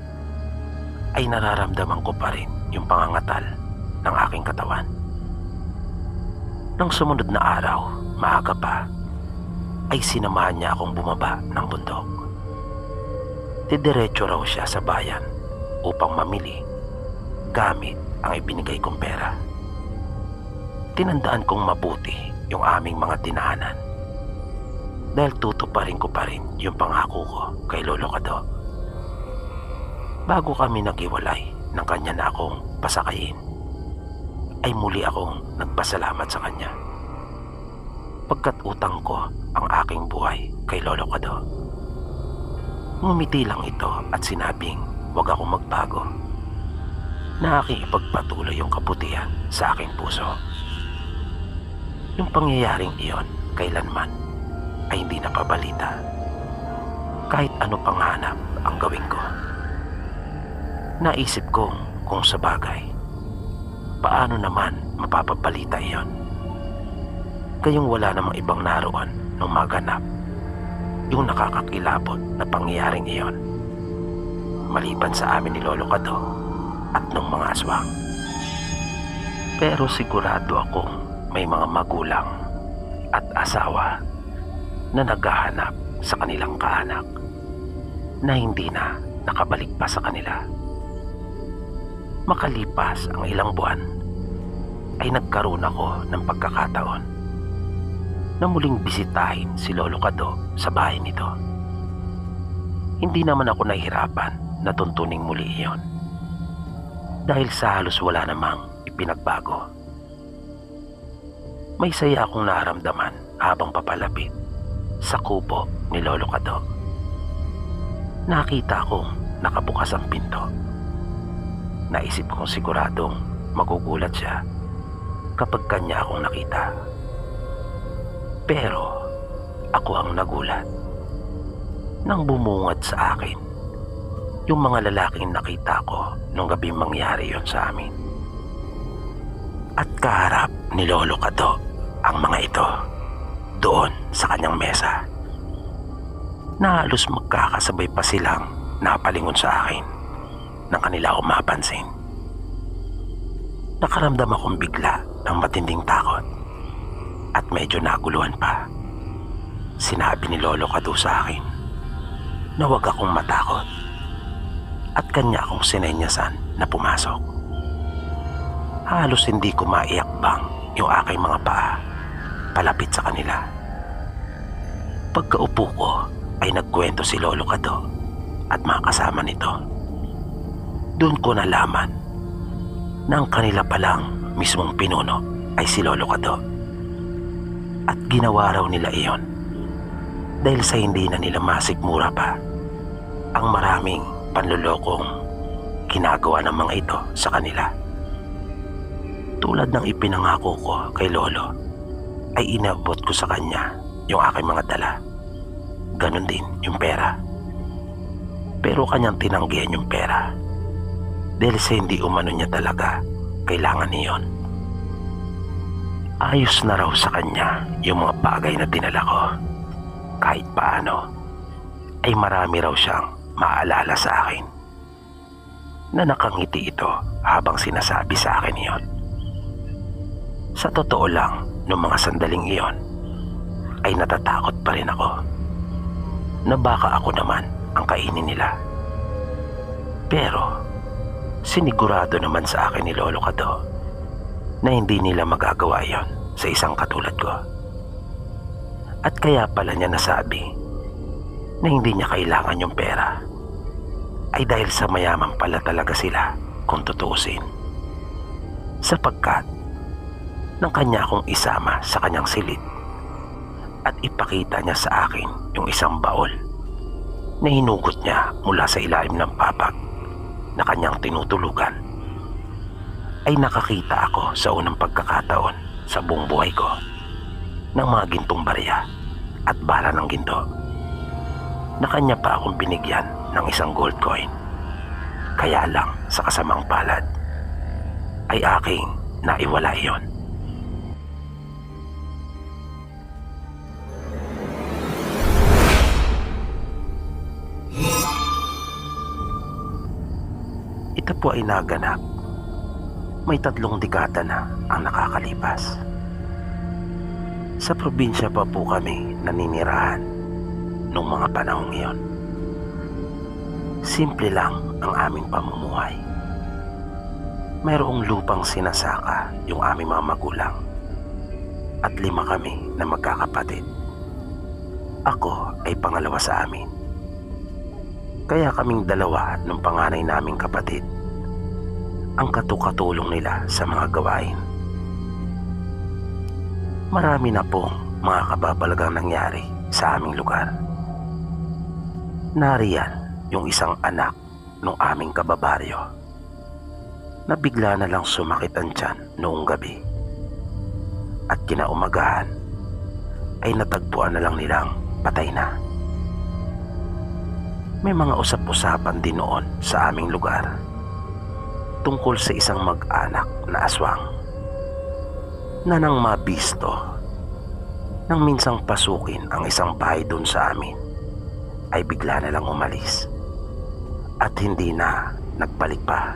ay nararamdaman ko pa rin yung pangangatal ng aking katawan. Nang sumunod na araw, maaga pa, ay sinamahan niya akong bumaba ng bundok. Didiretso raw siya sa bayan upang mamili gamit ang ibinigay kong pera. Tinandaan kong mabuti yung aming mga dinaanan dahil tutuparin ko pa rin yung pangako ko kay Lolo Kado. Bago kami naghiwalay ng kanya na akong pasakayin, ay muli akong nagpasalamat sa kanya. Pagkat utang ko ang aking buhay kay Lolo Kado. Ngumiti lang ito at sinabing huwag akong magbago, na aking ipagpatuloy yung kabutihan sa aking puso. Yung pangyayaring iyon kailanman ay hindi napabalita. Kahit ano pang hanap ang gawin ko. Naisip kong kung sa bagay, paano naman mapapabalita iyon? Kayong wala namang ibang naroon nung maganap yung nakakakilabot na pangyayaring iyon, maliban sa amin ni Lolo Kado at nung mga aswang. Pero sigurado akong may mga magulang at asawa na naghahanap sa kanilang kaanak na hindi na nakabalik pa sa kanila. Makalipas ang ilang buwan ay nagkaroon ako ng pagkakataon na muling bisitahin si Lolo Kado sa bahay nito. Hindi naman ako nahihirapan na tuntuning muli iyon dahil sa halos wala namang ipinagbago. May saya akong naramdaman habang papalapit sa kubo ni Lolo Kado. Nakita kong nakabukas ang pinto. Naisip kong siguradong magugulat siya kapag kanya akong nakita. Pero ako ang nagulat nang bumungad sa akin yung mga lalaking nakita ko nung gabi mangyari yon sa amin. At kaharap ni Lolo Kado ang mga ito doon sa kanyang mesa. Na halos magkakasabay pa silang napalingon sa akin nang kanila ako mapansin. Nakaramdam akong bigla ng matinding takot at medyo naguluhan pa. Sinabi ni Lolo Kado sa akin na huwag akong matakot at kanya akong sinenyasan na pumasok. Halos hindi ko maiakbang yung aking mga paa palapit sa kanila. Pagkaupo ko ay nagkwento si Lolo Kado at mga kasama nito. Doon ko nalaman na ang kanila palang mismong pinuno ay si Lolo Kado. At ginawa raw nila iyon dahil sa hindi na nila masikmura pa ang maraming panlulokong ginagawa ng mga ito sa kanila. Tulad ng ipinangako ko kay Lolo, ay inabot ko sa kanya yung aking mga dala. Ganon din yung pera. Pero kanyang tinanggihan yung pera dahil sa hindi umano niya talaga kailangan niyon. Ayos na raw sa kanya yung mga bagay na dinala ko. Kahit paano ay marami raw siyang maalala sa akin, na nakangiti ito habang sinasabi sa akin iyon. Sa totoo lang, noong mga sandaling iyon ay natatakot pa rin ako na baka ako naman ang kainin nila. Pero sinigurado naman sa akin ni Lolo Kado na hindi nila magagawa yon sa isang katulad ko. At kaya pala niya nasabi na hindi niya kailangan yung pera ay dahil sa mayaman pala talaga sila kung tutuusin. Sapagkat nang kanya akong isama sa kanyang silid at ipakita niya sa akin yung isang baol na hinugot niya mula sa ilalim ng papag na kanyang tinutulugan, ay nakakita ako sa unang pagkakataon sa buong buhay ko ng mga gintong barya at bala ng ginto na kanya pa akong binigyan ng isang gold coin. Kaya lang sa kasamang palad ay aking naiwala iyon. Ito po ay naganap may 3 dekada na ang nakakalipas. Sa probinsya pa po kami naninirahan noong mga panahong iyon. Simple lang ang aming pamumuhay. Mayroong lupang sinasaka yung aming mga magulang at 5 kami na magkakapatid. Ako ay pangalawa sa amin. Kaya kaming 2 ng panganay naming kapatid ang katukatulong nila sa mga gawain. Marami na pong mga kababalagang nangyari sa aming lugar. Nariyan yung isang anak ng aming kababaryo na bigla na lang sumakit ang tiyan noong gabi at kinaumagahan ay natagpuan na lang nilang patay na. May mga usap-usapan din noon sa aming lugar tungkol sa isang mag-anak na aswang na nang mabisto nang minsang pasukin ang isang bahay doon sa amin ay bigla na lang umalis at hindi na nagbalik pa.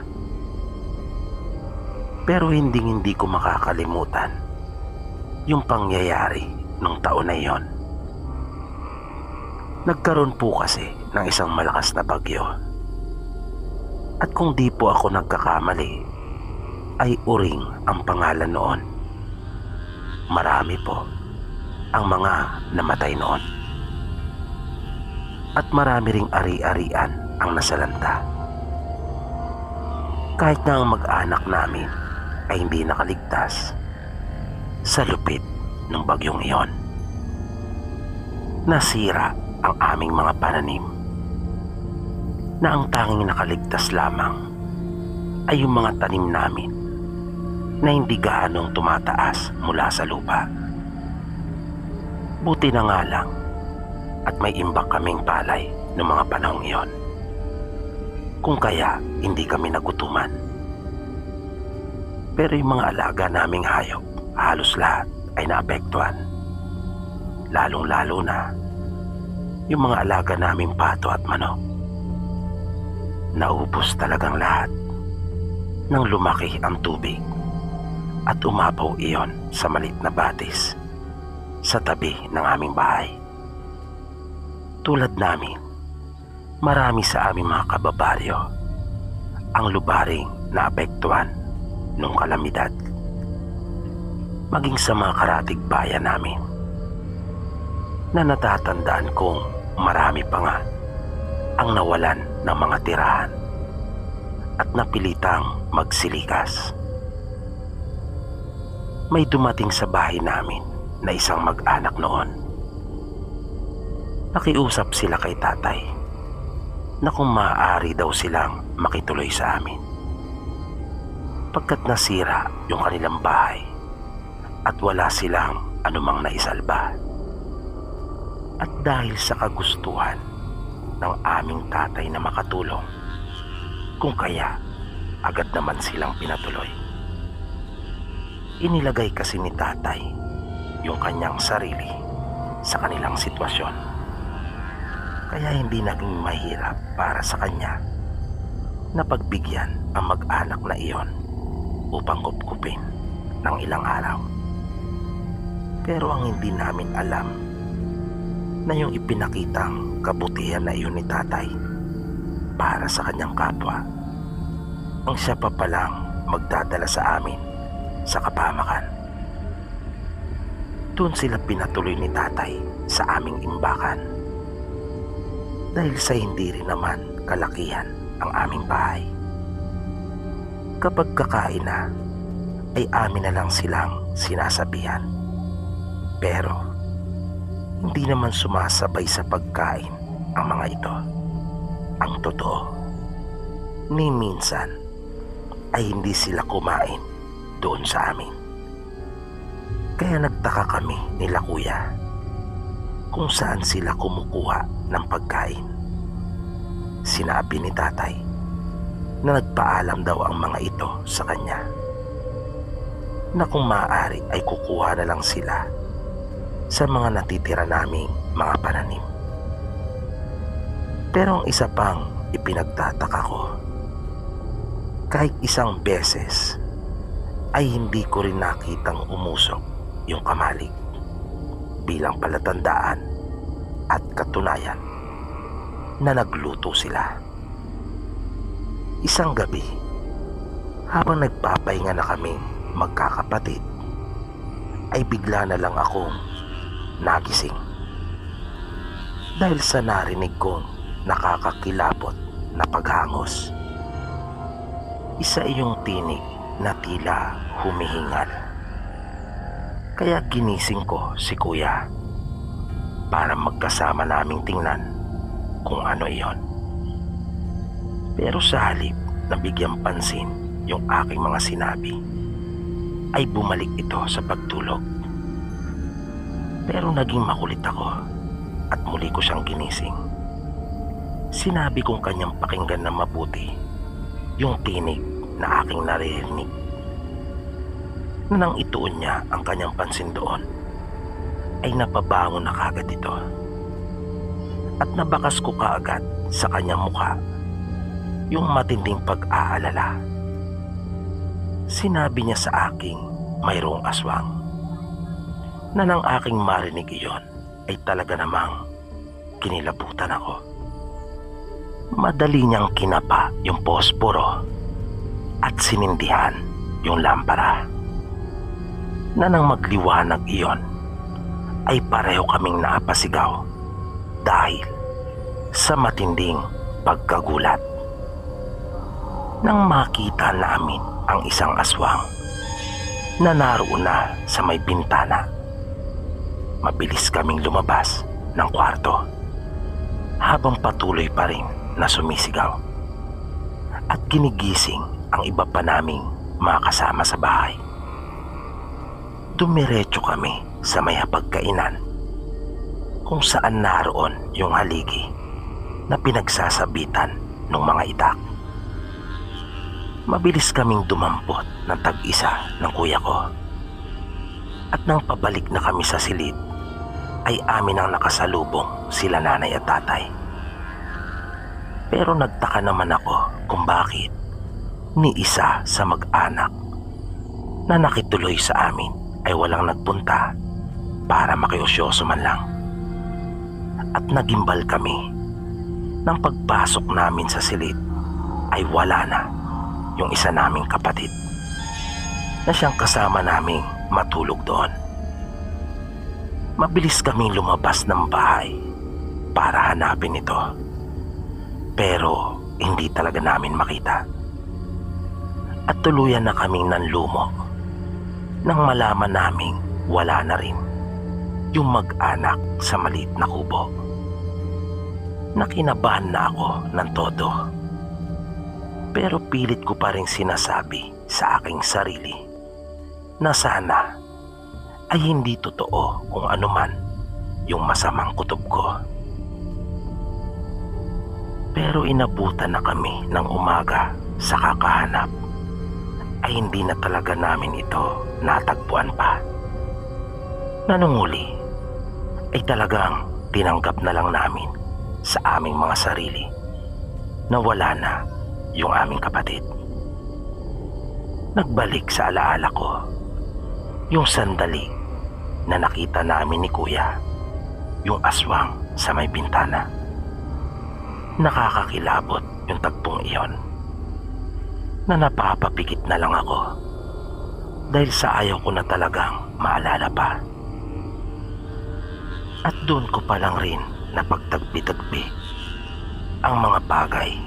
Pero hindi ko makakalimutan yung pangyayari nung taon na iyon. Nagkaroon po kasi ng isang malakas na bagyo. At kung di po ako nagkakamali, ay Uring ang pangalan noon. Marami po ang mga namatay noon. At marami ring ari-arian ang nasalanta. Kahit na ang mag-anak namin ay hindi nakaligtas sa lupit ng bagyong iyon. Nasira ang aming mga pananim na ang tanging nakaligtas lamang ay yung mga tanim namin na hindi gaanong tumataas mula sa lupa. Buti na nga lang at may imbak kaming palay noong mga panahong iyon, kung kaya hindi kami nagutuman. Pero yung mga alaga naming hayop halos lahat ay naapektuhan, lalong-lalo na yung mga alaga naming pato at manok. Naubos talagang lahat nang lumaki ang tubig at umapaw iyon sa maliit na batis sa tabi ng aming bahay. Tulad namin, marami sa aming mga kababaryo ang lubaring naapektuhan ng kalamidad. Maging sa mga karatig bayan namin na natatandaan kong marami pa nga ang nawalan ng mga tirahan at napilitang magsilikas. May dumating sa bahay namin na isang mag-anak noon. Nakiusap sila kay tatay na kung maaari daw silang makituloy sa amin, pagkat nasira yung kanilang bahay at wala silang anumang naisalba. At dahil sa kagustuhan ng aming tatay na makatulong, kung kaya agad naman silang pinatuloy. Inilagay kasi ni tatay yung kanyang sarili sa kanilang sitwasyon, kaya hindi naging mahirap para sa kanya na pagbigyan ang mag-anak na iyon upang kupkupin ng ilang araw. Pero ang hindi namin alam na yung ipinakitang kabutihan na iyon ni tatay para sa kanyang kapwa, ang siya pa palang magdadala sa amin sa kapahamakan. Doon sila pinatuloy ni tatay sa aming imbakan, dahil sa hindi rin naman kalakihan ang aming bahay. Kapag kakain na, ay amin na lang silang sinasabihan. Pero hindi naman sumasabay sa pagkain ang mga ito. Ang totoo, ni minsan ay hindi sila kumain doon sa amin. Kaya nagtaka kami nila kuya kung saan sila kumukuha ng pagkain. Sinabi ni tatay na nagpaalam daw ang mga ito sa kanya na kung maaari ay kukuha na lang sila sa mga natitira naming mga pananim. Pero ang isa pang ipinagtataka ko, kahit isang beses ay hindi ko rin nakitang umusok yung kamalig bilang palatandaan at katunayan na nagluto sila. Isang gabi, habang nagpapahinga na kaming magkakapatid, ay bigla na lang akong nagising dahil sa narinig kong nakakakilabot na paghangos. Isa iyong tinig na tila humihingal. Kaya ginising ko si kuya para magkasama naming tingnan kung ano iyon. Pero sa halip na bigyan pansin yung aking mga sinabi, ay bumalik ito sa pagtulog. Pero naging makulit ako at muli ko siyang ginising. Sinabi kong kanyang pakinggan na mabuti yung tinig na aking naririnig. Nang ituon niya ang kanyang pansin doon, ay napabangon na kagad ito. At nabakas ko kaagad sa kanyang mukha yung matinding pag-aalala. Sinabi niya sa aking mayroong aswang, na nang aking marinig iyon ay talaga namang kinilabutan ako. Madali niyang kinapa yung posporo at sinindihan yung lampara, na nang magliwanag iyon ay pareho kaming naapasigaw dahil sa matinding pagkagulat. Nang makita namin ang isang aswang na naroon na sa may bintana, mabilis kaming lumabas ng kwarto habang patuloy pa rin na sumisigaw at ginigising ang iba pa naming mga kasama sa bahay. Dumiretso kami sa may hapagkainan kung saan naroon yung haligi na pinagsasabitan ng mga itak. Mabilis kaming dumampot ng tag-isa ng kuya ko, at nang pabalik na kami sa silid ay amin ang nakasalubong sila nanay at tatay. Pero nagtaka naman ako kung bakit ni isa sa mag-anak na nakituloy sa amin ay walang nagpunta para makiusyoso man lang. At nagimbal kami nang pagpasok namin sa silid ay wala na yung isa naming kapatid na siyang kasama naming matulog doon. Mabilis kaming lumabas ng bahay para hanapin ito, pero hindi talaga namin makita At tuluyan na kaming nanlumo nang malaman naming wala na rin yung mag-anak sa maliit na kubo. Nakinabahan na ako ng todo. Pero pilit ko pa rin sinasabi sa aking sarili na sana ay hindi totoo kung ano man yung masamang kutob ko. Pero inabutan na kami ng umaga sa kakahanap ay hindi na talaga namin ito natagpuan pa. Nanunguli ay talagang tinanggap na lang namin sa aming mga sarili na wala na yung aming kapatid. Nagbalik sa alaala ko yung sandali na nakita namin ni Kuya yung aswang sa may bintana. Nakakakilabot yung tagpong iyon na napapapikit na lang ako dahil sa ayaw ko na talagang maalala pa. At doon ko pa lang rin napagtagpi-tagpi ang mga bagay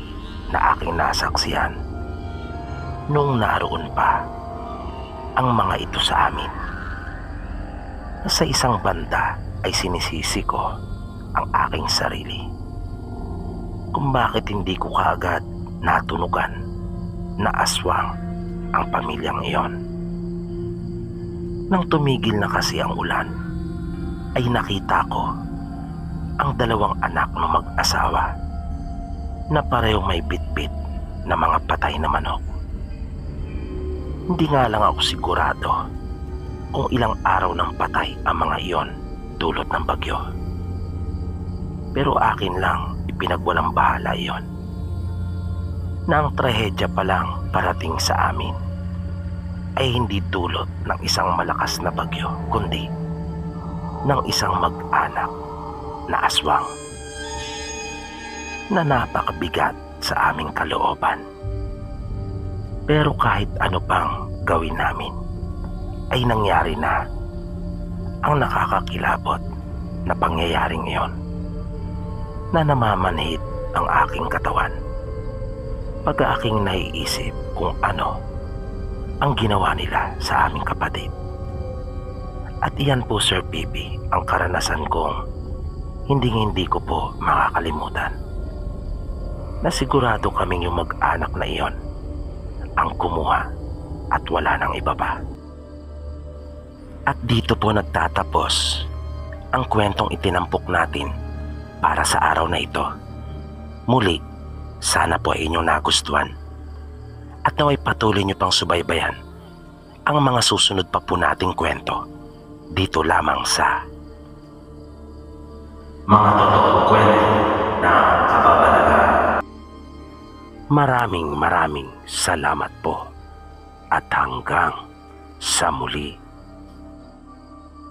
na aking nasaksihan nung naroon pa ang mga ito sa amin. Sa isang banda ay sinisisi ko ang aking sarili kung bakit hindi ko kaagad natunugan na aswang ang pamilyang iyon. Nang tumigil na kasi ang ulan, ay nakita ko ang dalawang anak ng mag-asawa na parehong may bitbit na mga patay na manok. Hindi nga lang ako sigurado kung ilang araw ng patay ang mga iyon dulot ng bagyo. Pero akin lang ipinagwalang bahala iyon na ang trahedya pa lang parating sa amin ay hindi dulot ng isang malakas na bagyo kundi ng isang mag-anak na aswang na napakabigat sa aming kalooban. Pero kahit ano pang gawin namin ay nangyari na ang nakakakilabot na pangyayaring iyon na namamanhid ang aking katawan pag aking naiisip kung ano ang ginawa nila sa aming kapatid. At iyan po, Sir Pipi, ang karanasan kong hindi ko po makakalimutan. Na sigurado kaming yung mag-anak na iyon ang kumuha at wala nang iba pa. At dito po nagtatapos ang kwentong itinampok natin para sa araw na ito. Muli, sana po ay inyong nagustuhan at naway patuloy nyo pang subaybayan ang mga susunod pa po nating kwento dito lamang sa Mga Totoong Kwento ng Kababalagan. Maraming salamat po at hanggang sa muli.